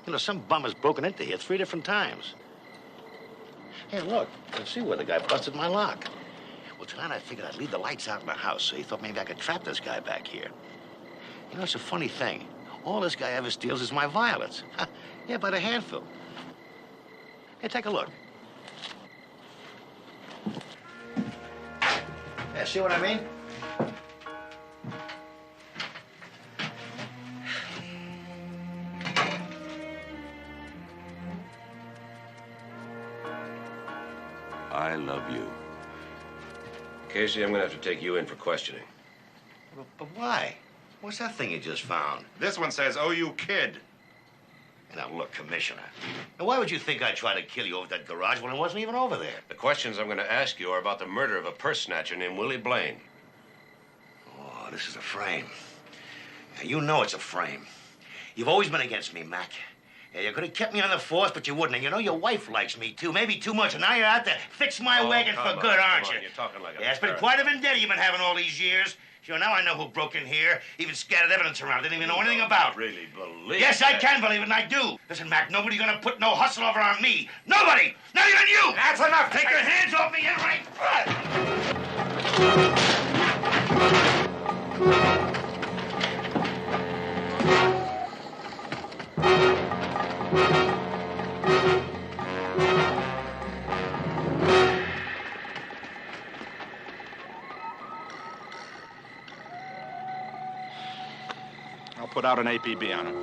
You know, some bum has broken into here 3 different times. Hey, look. You can see where the guy busted my lock. Well, tonight I figured I'd leave the lights out in the house, so he thought maybe I could trap this guy back here. You know, it's a funny thing. All this guy ever steals is my violets. Yeah, by the handful. Hey, take a look. Yeah, see what I mean? I love you. Casey, I'm gonna have to take you in for questioning. But why? What's that thing you just found? This one says, "Oh, you kid." Now, look, Commissioner. Now, why would you think I'd try to kill you over that garage when I wasn't even over there? The questions I'm gonna ask you are about the murder of a purse snatcher named Willie Blaine. Oh, this is a frame. Now, you know it's a frame. You've always been against me, Mac. Yeah, you could have kept me on the force, but you wouldn't. And you know your wife likes me, too. Maybe too much. And now you're out to fix my wagon for good, aren't you? You're talking like a Yeah, it's been quite a vendetta you've been having all these years. Sure, now I know who broke in here, even scattered evidence around. Didn't even know anything about. Really believe Yes, I that? can believe it, and I do. Listen, Mac, nobody's gonna put no hustle over on me. Nobody! Not even you! That's enough. Take your hands off me, Henry! I'll put out an APB on him.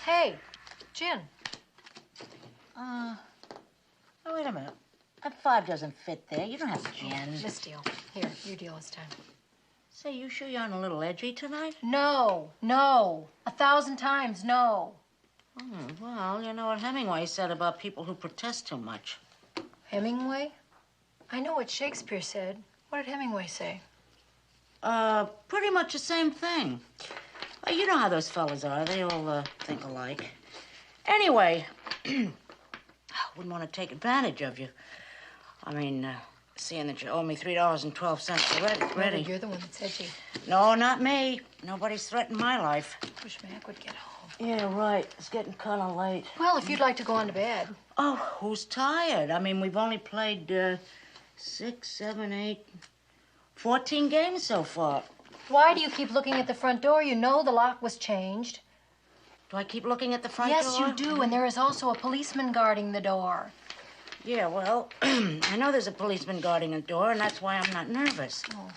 Hey, gin. Oh, wait a minute. That 5 doesn't fit there. You don't have gin. This deal. Here, your deal this time. Say, you sure you're on a little edgy tonight? No, no. 1,000 times no. Well, you know what Hemingway said about people who protest too much. Hemingway? I know what Shakespeare said. What did Hemingway say? Pretty much the same thing. You know how those fellas are. They all think alike. Anyway, I wouldn't want to take advantage of you. I mean, seeing that you owe me $3.12 already. You're the one that's edgy. No, not me. Nobody's threatened my life. Wish Mac would get home. Yeah, right. It's getting kind of late. Well, if you'd like to go on to bed. Oh, who's tired? I mean, we've only played 6, 7, 8, 14 games so far. Why do you keep looking at the front door? You know the lock was changed. Do I keep looking at the front door? Yes, you do, and there is also a policeman guarding the door. Yeah, well, I know there's a policeman guarding the door, and that's why I'm not nervous. Oh.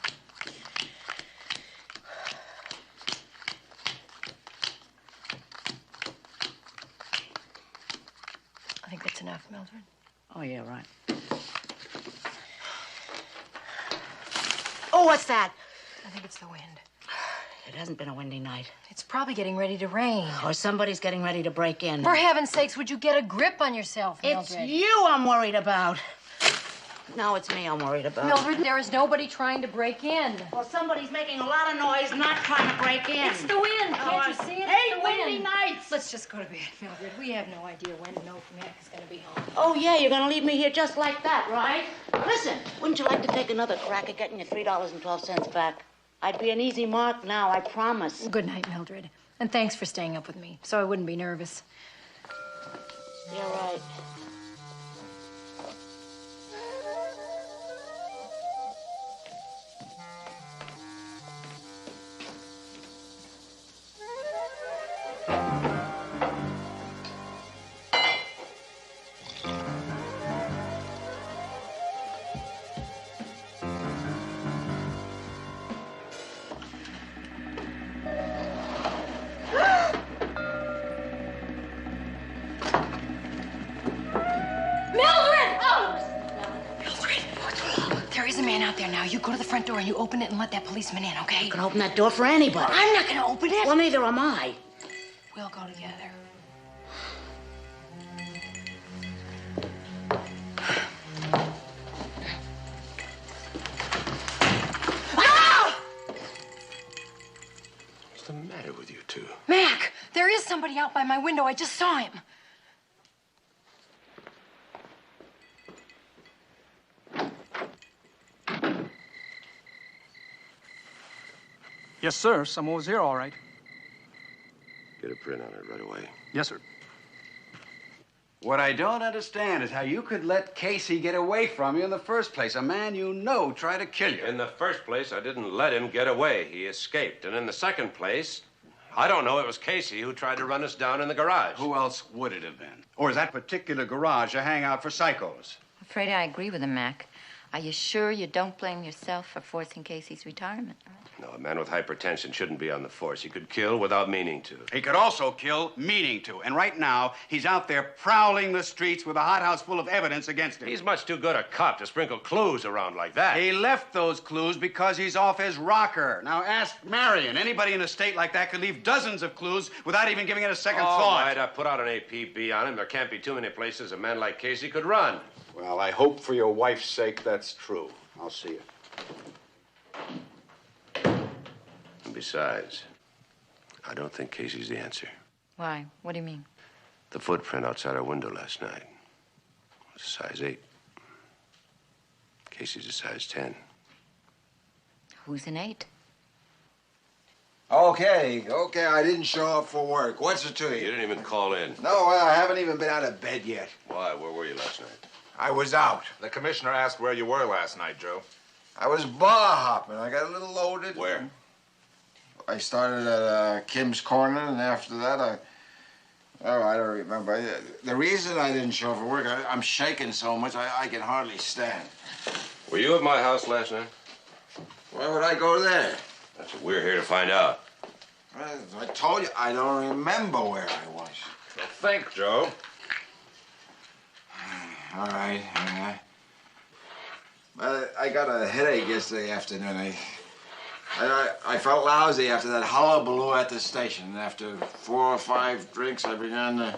I think that's enough, Mildred. Oh, yeah, right. Oh, what's that? I think it's the wind. It hasn't been a windy night. It's probably getting ready to rain. Or somebody's getting ready to break in. For heaven's sakes, would you get a grip on yourself, Mildred? It's you I'm worried about. No, it's me I'm worried about. Mildred, there is nobody trying to break in. Well, somebody's making a lot of noise, not trying to break in. It's the wind. Can't you see it? Hey, It's the windy wind. nights. Let's just go to bed, Mildred. We have no idea when Mac is going to be home. Oh, yeah, you're going to leave me here just like that, right? Listen, wouldn't you like to take another crack at getting your $3.12 back? I'd be an easy mark now, I promise. Good night, Mildred. And thanks for staying up with me, so I wouldn't be nervous. You're right. Now, you go to the front door and you open it and let that policeman in, okay? You can open that door for anybody. I'm not gonna open it. Well, neither am I. We'll go together. What's the matter with you two? Mac, there is somebody out by my window. I just saw him. Yes, sir. Someone was here, all right. Get a print on it right away. Yes, sir. What I don't understand is how you could let Casey get away from you in the first place. A man you know tried to kill you. In the first place, I didn't let him get away. He escaped. And in the second place, I don't know. It was Casey who tried to run us down in the garage. Who else would it have been? Or is that particular garage a hangout for psychos? Afraid I agree with him, Mac. Are you sure you don't blame yourself for forcing Casey's retirement? No, a man with hypertension shouldn't be on the force. He could kill without meaning to. He could also kill meaning to. And right now, he's out there prowling the streets with a hothouse full of evidence against him. He's much too good a cop to sprinkle clues around like that. He left those clues because he's off his rocker. Now, ask Marion. Anybody in a state like that could leave dozens of clues without even giving it a second thought. All right, I put out an APB on him. There can't be too many places a man like Casey could run. Well, I hope for your wife's sake that's true. I'll see you. And besides, I don't think Casey's the answer. Why? What do you mean? The footprint outside our window last night was a size 8. Casey's a size 10. Who's an 8? Okay, I didn't show up for work. What's it to You you? didn't even call in. No, well, I haven't even been out of bed yet. Why? Where were you last night? I was out. The commissioner asked where you were last night, Joe. I was bar hopping. I got a little loaded. Where? I started at Kim's Corner, and after that, I don't remember. The reason I didn't show up for work, I'm shaking so much, I can hardly stand. Were you at my house last night? Why would I go there? That's what we're here to find out. Well, I told you, I don't remember where I was. Well, think, Joe. All right. I got a headache yesterday afternoon. I felt lousy after that hullabaloo at the station. And after 4 or 5 drinks, I began to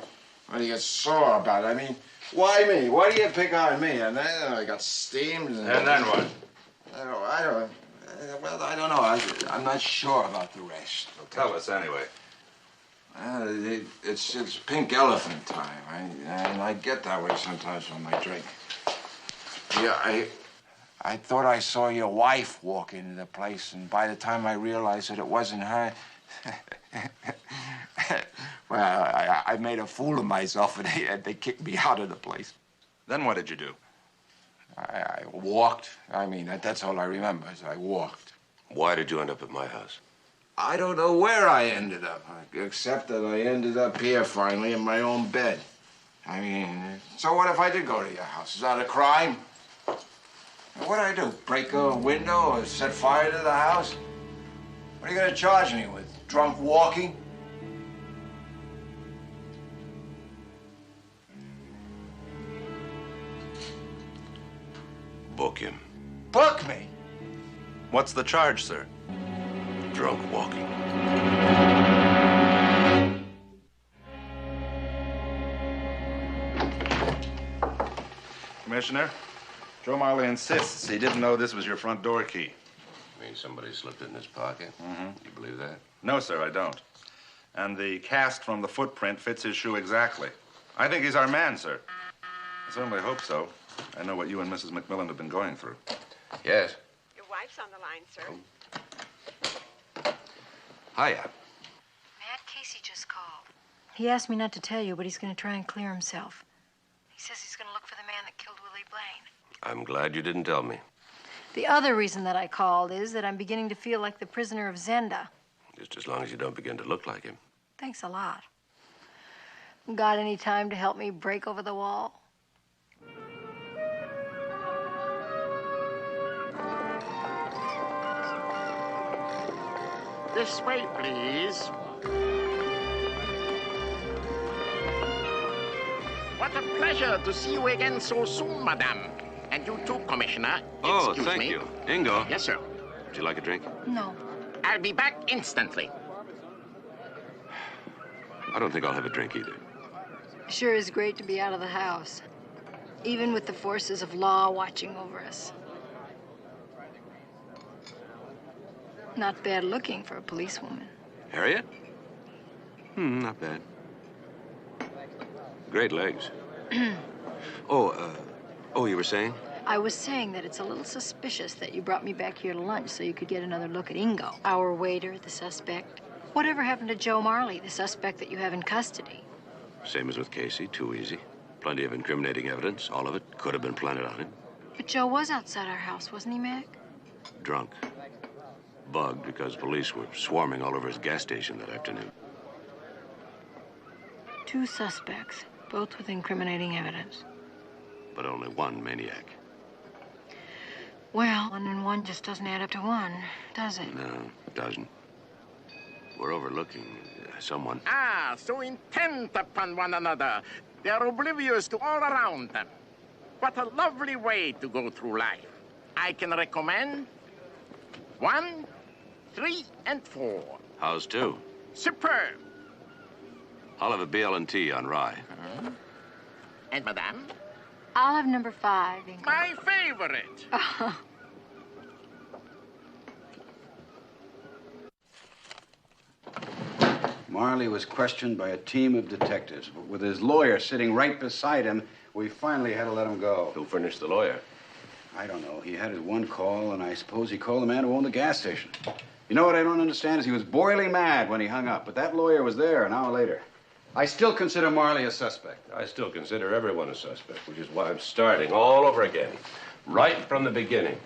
get sore about it. I mean, why me? Why do you pick on me? And then I got steamed. And then what? I don't know. I'm not sure about the rest. Well, tell us anyway. It's pink elephant time, and I get that way sometimes when I drink. Yeah, I thought I saw your wife walk into the place, and by the time I realized that it wasn't her, well, I made a fool of myself, and they kicked me out of the place. Then what did you do? I walked. I mean, that's all I remember, is I walked. Why did you end up at my house? I don't know where I ended up, except that I ended up here finally in my own bed. I mean, so what if I did go to your house? Is that a crime? What'd I do? Break a window or set fire to the house? What are you gonna charge me with? Drunk walking? Book him. Book me? What's the charge, sir? Drunk walking. Commissioner, Joe Marley insists he didn't know this was your front door key. You mean somebody slipped it in his pocket? Mm-hmm. You believe that? No, sir, I don't. And the cast from the footprint fits his shoe exactly. I think he's our man, sir. I certainly hope so. I know what you and Mrs. McMillan have been going through. Yes. Your wife's on the line, sir. Hiya. Matt, Casey just called. He asked me not to tell you, but he's going to try and clear himself. He says he's going to look for the man that killed Willie Blaine. I'm glad you didn't tell me. The other reason that I called is that I'm beginning to feel like the prisoner of Zenda. Just as long as you don't begin to look like him. Thanks a lot. Got any time to help me break over the wall? This way, please. What a pleasure to see you again so soon, madame. And you too, Commissioner. Excuse thank me. you. Ingo. Yes, sir. Would you like a drink? No. I'll be back instantly. I don't think I'll have a drink either. Sure is great to be out of the house, even with the forces of law watching over us. Not bad looking for a policewoman. Harriet? Not bad. Great legs. Oh, you were saying? I was saying that it's a little suspicious that you brought me back here to lunch so you could get another look at Ingo, our waiter, the suspect. Whatever happened to Joe Marley, the suspect that you have in custody? Same as with Casey, too easy. Plenty of incriminating evidence. All of it could have been planted on him. But Joe was outside our house, wasn't he, Mac? Drunk. Bugged because police were swarming all over his gas station that afternoon. 2 suspects, both with incriminating evidence. But only one maniac. Well, 1 and 1 just doesn't add up to 1, does it? No, it doesn't. We're overlooking someone. Ah, so intent upon one another. They're oblivious to all around them. What a lovely way to go through life. I can recommend 1, 3, and 4. How's 2? Superb. I'll have a BL&T on rye. And madame? I'll have number 5, Ingo. My favorite. Marley was questioned by a team of detectives, but with his lawyer sitting right beside him, we finally had to let him go. Who furnished the lawyer? I don't know. He had his one call, and I suppose he called the man who owned the gas station. You know what I don't understand is he was boiling mad when he hung up, but that lawyer was there an hour later. I still consider Marley a suspect. I still consider everyone a suspect, which is why I'm starting all over again. Right from the beginning.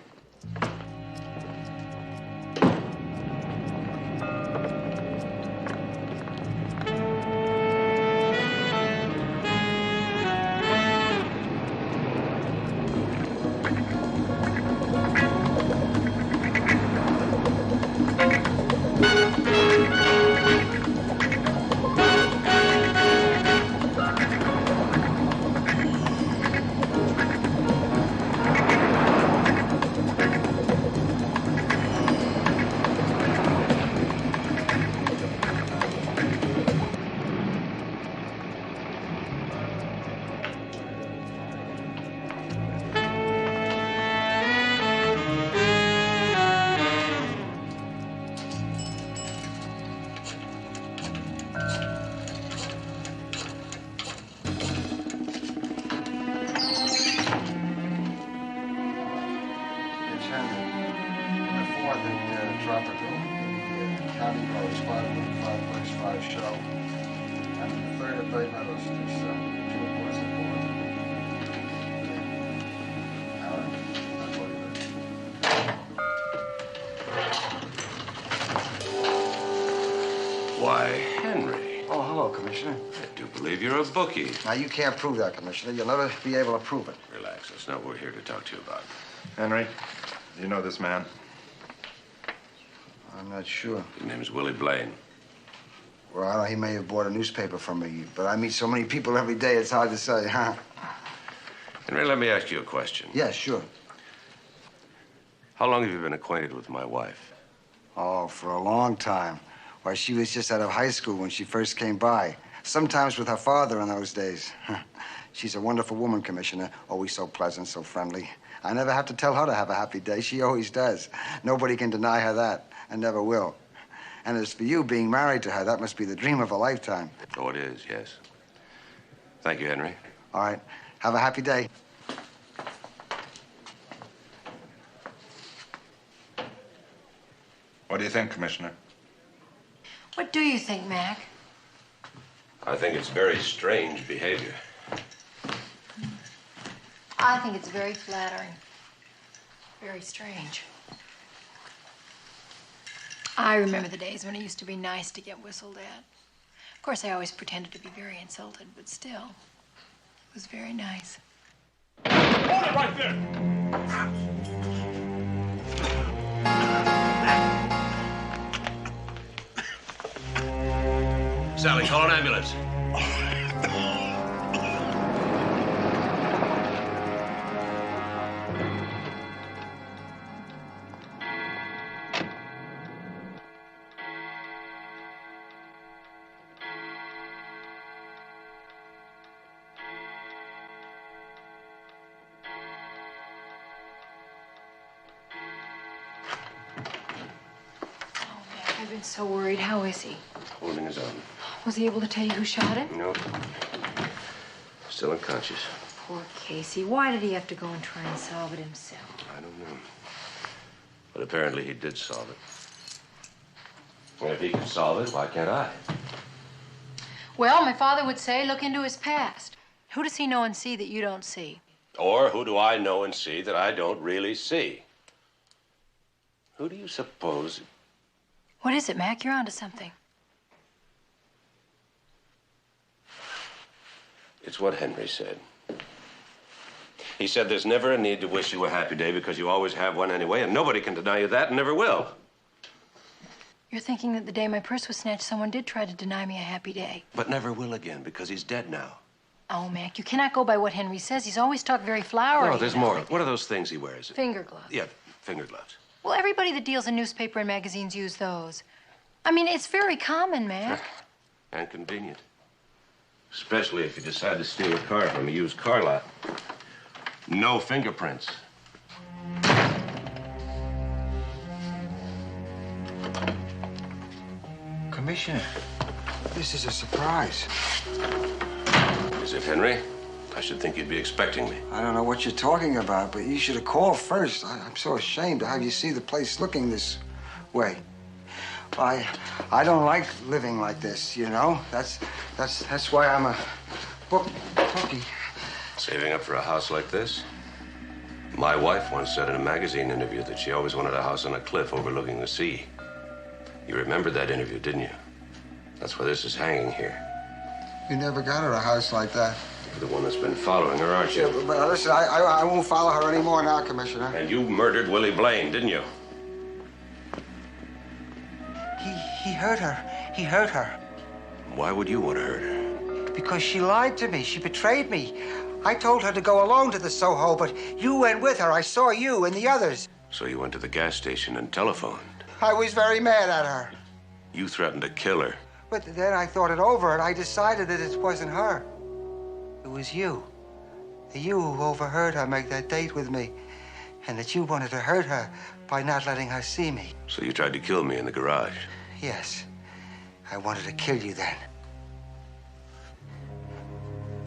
Why, Henry. Oh, hello, Commissioner. I do believe you're a bookie. Now, you can't prove that, Commissioner. You'll never be able to prove it. Relax. That's not what we're here to talk to you about. Henry, you know this man? I'm not sure. His name's Willie Blaine. Well, I don't know, he may have bought a newspaper from me, but I meet so many people every day, it's hard to say, huh? Henry, let me ask you a question. Yeah, sure. How long have you been acquainted with my wife? Oh, for a long time. Why, she was just out of high school when she first came by. Sometimes with her father in those days. She's a wonderful woman, Commissioner. Always so pleasant, so friendly. I never have to tell her to have a happy day. She always does. Nobody can deny her that, and never will. And as for you being married to her, that must be the dream of a lifetime. Oh, it is, yes. Thank you, Henry. All right. Have a happy day. What do you think, Commissioner? What do you think, Mac? I think it's very strange behavior. I think it's very flattering. Very strange. I remember the days when it used to be nice to get whistled at. Of course, I always pretended to be very insulted, but still, it was very nice. Hold it right there! Sally, call an ambulance. I've been so worried. How is he? Holding his own. Was he able to tell you who shot him? No. Still unconscious. Poor Casey. Why did he have to go and try and solve it himself? I don't know. But apparently he did solve it. And if he can solve it, why can't I? Well, my father would say, look into his past. Who does he know and see that you don't see? Or who do I know and see that I don't really see? Who do you suppose? What is it, Mac? You're onto something. It's what Henry said. He said there's never a need to wish you a happy day because you always have one anyway, and nobody can deny you that and never will. You're thinking that the day my purse was snatched, someone did try to deny me a happy day. But never will again because he's dead now. Oh, Mac, you cannot go by what Henry says. He's always talked very flowery. No, there's more. What are those things he wears? Finger gloves. Yeah, finger gloves. Well, everybody that deals in newspaper and magazines use those. I mean, it's very common, Mac. And convenient. Especially if you decide to steal a car from a used car lot. No fingerprints. Commissioner, this is a surprise. Is it, Henry? I should think you'd be expecting me. I don't know what you're talking about, but you should have called first. I'm so ashamed to have you see the place looking this way. I don't like living like this, you know? That's why I'm a bookie. Saving up for a house like this? My wife once said in a magazine interview that she always wanted a house on a cliff overlooking the sea. You remembered that interview, didn't you? That's why this is hanging here. You never got her a house like that. You're the one that's been following her, aren't you? Yeah, but listen, I won't follow her anymore now, Commissioner. And you murdered Willie Blaine, didn't you? He hurt her. He hurt her. Why would you want to hurt her? Because she lied to me. She betrayed me. I told her to go alone to the Soho, but you went with her. I saw you and the others. So you went to the gas station and telephoned. I was very mad at her. You threatened to kill her. But then I thought it over, and I decided that it wasn't her. It was you. You who overheard her make that date with me, and that you wanted to hurt her by not letting her see me. So you tried to kill me in the garage. Yes. I wanted to kill you then.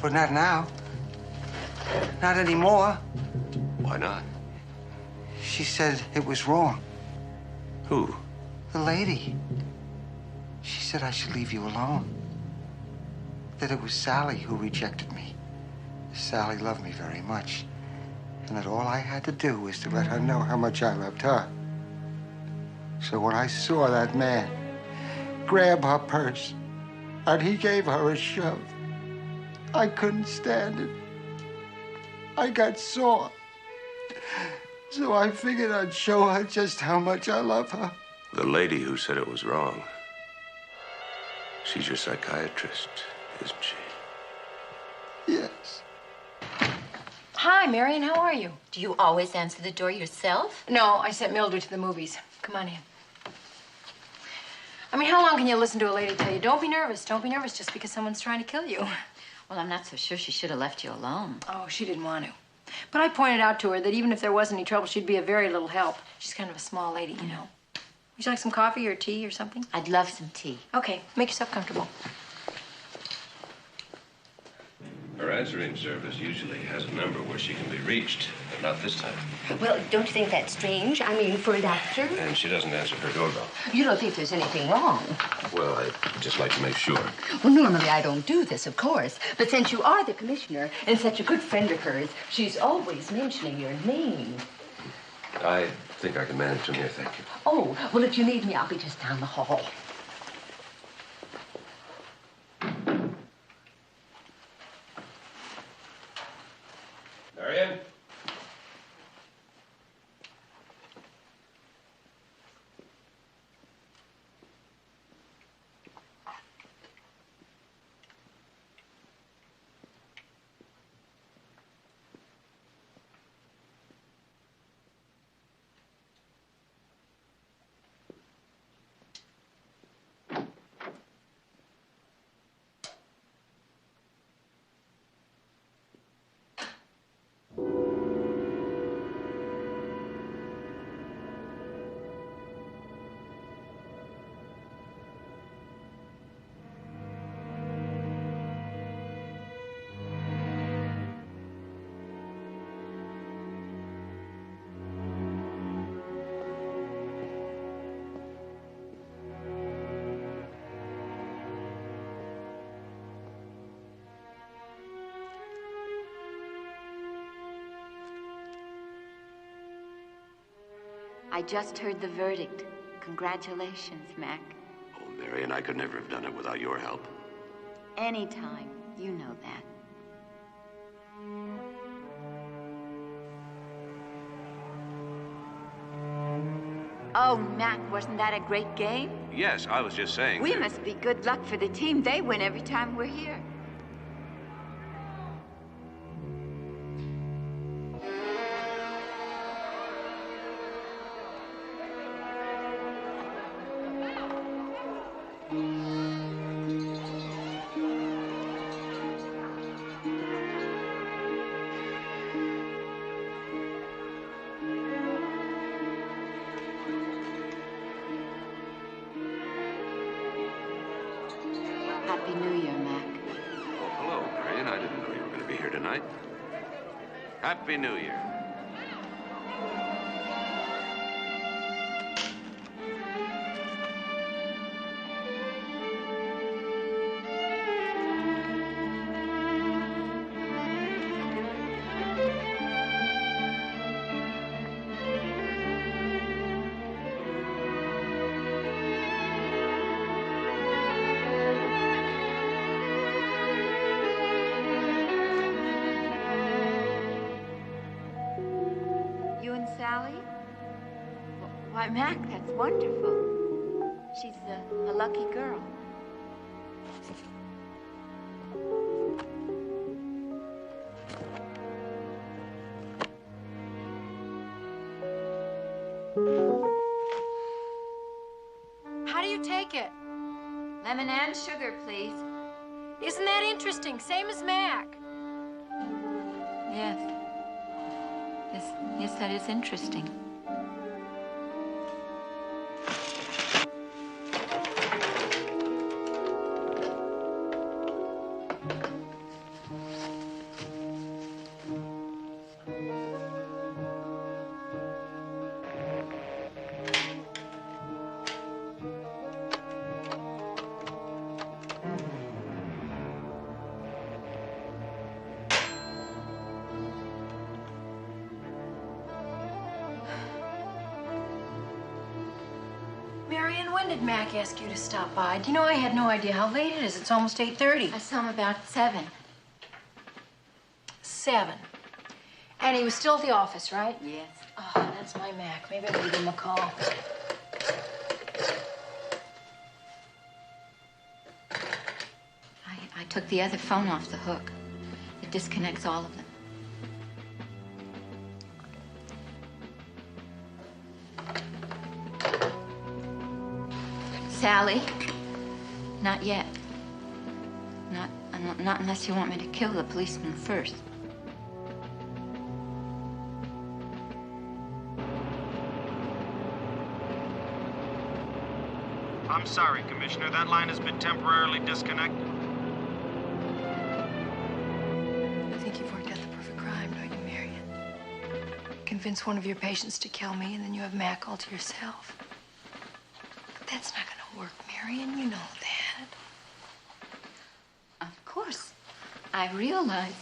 But not now. Not anymore. Why not? She said it was wrong. Who? The lady. She said I should leave you alone. That it was Sally who rejected me. Sally loved me very much. And that all I had to do was to let her know how much I loved her. So when I saw that man grab her purse and he gave her a shove. I couldn't stand it. I got sore. So I figured I'd show her just how much I love her. The lady who said it was wrong. She's your psychiatrist, isn't she? Yes. Hi, Marion. How are you? Do you always answer the door yourself? No, I sent Mildred to the movies. Come on in. I mean, how long can you listen to a lady tell you, don't be nervous just because someone's trying to kill you? Well, I'm not so sure she should have left you alone. Oh, she didn't want to. But I pointed out to her that even if there wasn't any trouble, she'd be a very little help. She's kind of a small lady, you know. Would you like some coffee or tea or something? I'd love some tea. Okay, make yourself comfortable. Her answering service usually has a number where she can be reached, but not this time. Well, don't you think that's strange? I mean, for a doctor? And she doesn't answer her doorbell. You don't think there's anything wrong? Well, I'd just like to make sure. Well, normally I don't do this, of course. But since you are the commissioner and such a good friend of hers, she's always mentioning your name. I think I can manage from here, thank you. Oh, well, if you need me, I'll be just down the hall. Marion? I just heard the verdict. Congratulations, Mac. Oh, Marion, I could never have done it without your help. Anytime. You know that. Oh, Mac, wasn't that a great game? Yes, I was just saying. We must be good luck for the team. They win every time we're here. Happy New Year, Mac. Oh, hello, Marion. I didn't know you were going to be here tonight. Happy New Year. You and Sally? Why, Mac, that's wonderful. She's a lucky girl. How do you take it? Lemon and sugar, please. Isn't that interesting? Same as Mac. Yes. Yes, that is interesting. Marion, when did Mac ask you to stop by? Do you know I had no idea how late it is? It's almost 8:30. I saw him about 7. 7. And he was still at the office, right? Yes. Oh, that's my Mac. Maybe I better give him a call. I took the other phone off the hook. It disconnects all of them. Sally, not yet. Not unless you want me to kill the policeman first. I'm sorry, Commissioner. That line has been temporarily disconnected. I think you've worked out the perfect crime, don't you, Marion? Convince one of your patients to kill me, and then you have Mac all to yourself. But that's not gonna work, Marion. You know that. Of course. I realize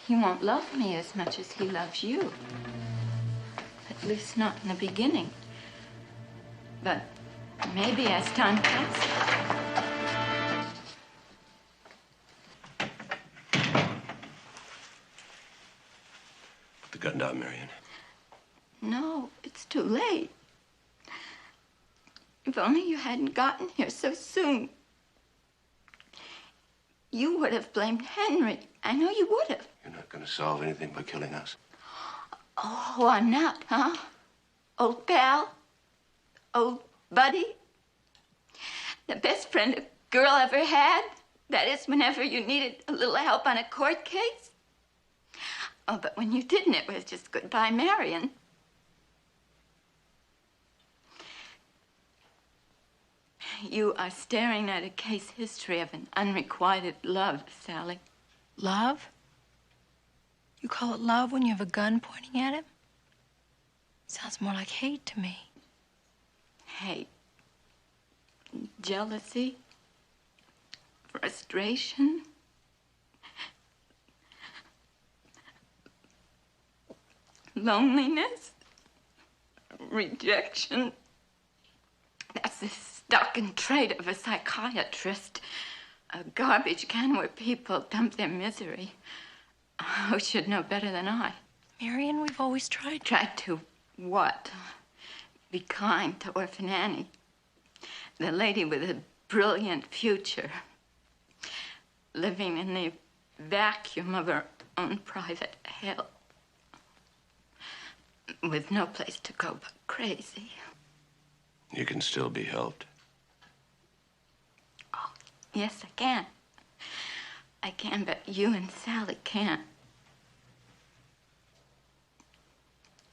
he won't love me as much as he loves you. At least not in the beginning. But maybe as time passes. Put the gun down, Marion. No, it's too late. If only you hadn't gotten here so soon. You would have blamed Henry. I know you would have. You're not going to solve anything by killing us. Oh, I'm not, huh? Old pal? Old buddy? The best friend a girl ever had? That is, whenever you needed a little help on a court case? Oh, but when you didn't, it was just goodbye, Marion. You are staring at a case history of an unrequited love, Sally. Love? You call it love when you have a gun pointing at him? Sounds more like hate to me. Hate. Jealousy. Frustration. Loneliness. Rejection. That's the stock and trade of a psychiatrist. A garbage can where people dump their misery. Who should know better than I? Marion, we've always tried. Tried to what? Be kind to Orphan Annie. The lady with a brilliant future. Living in the vacuum of her own private hell. With no place to go but crazy. You can still be helped. Oh, yes, I can. I can, but you and Sally can't.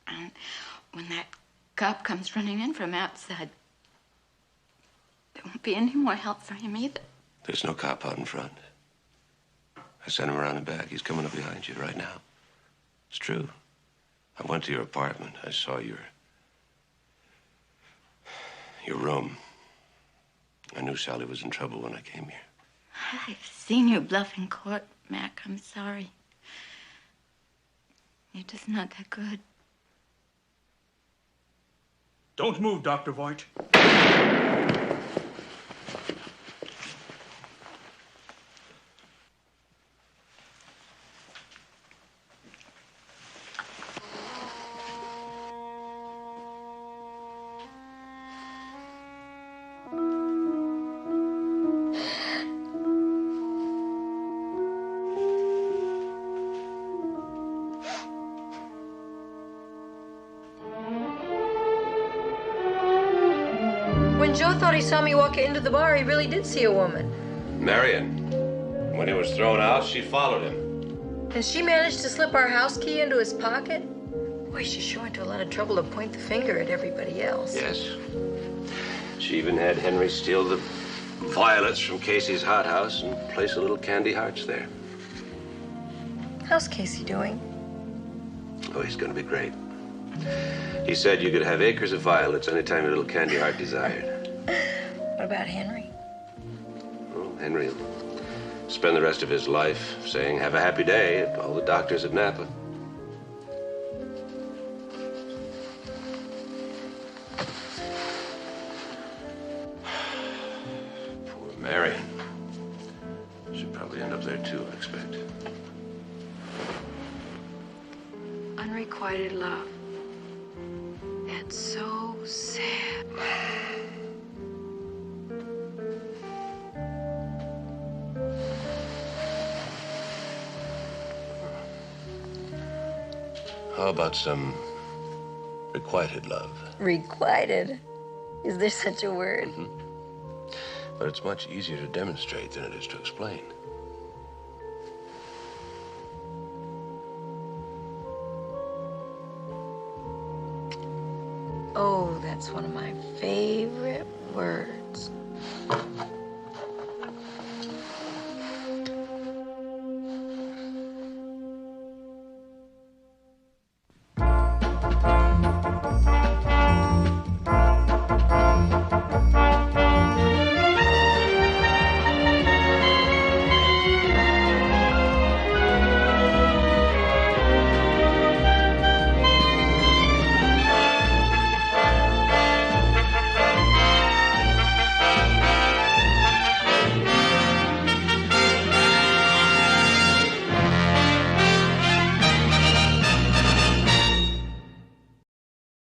And when that cop comes running in from outside, there won't be any more help for him either. There's no cop out in front. I sent him around the back. He's coming up behind you right now. It's true. I went to your apartment. I saw your room. I knew Sally was in trouble when I came here. I've seen you bluff in court, Mac. I'm sorry. You're just not that good. Don't move, Dr. Voigt. When Joe thought he saw me walk into the bar, he really did see a woman. Marion. When he was thrown out, she followed him. And she managed to slip our house key into his pocket? Boy, she sure went to a lot of trouble to point the finger at everybody else. Yes. She even had Henry steal the violets from Casey's hothouse and place a little candy hearts there. How's Casey doing? Oh, he's going to be great. He said you could have acres of violets anytime your little candy heart desired. What about Henry? Well, Henry will spend the rest of his life saying, "Have a happy day" at all the doctors at Napa. Marion. Should probably end up there too, I expect. Unrequited love. That's so sad. How about some requited love? Requited? Is there such a word? But it's much easier to demonstrate than it is to explain. Oh, that's one of my favorite words.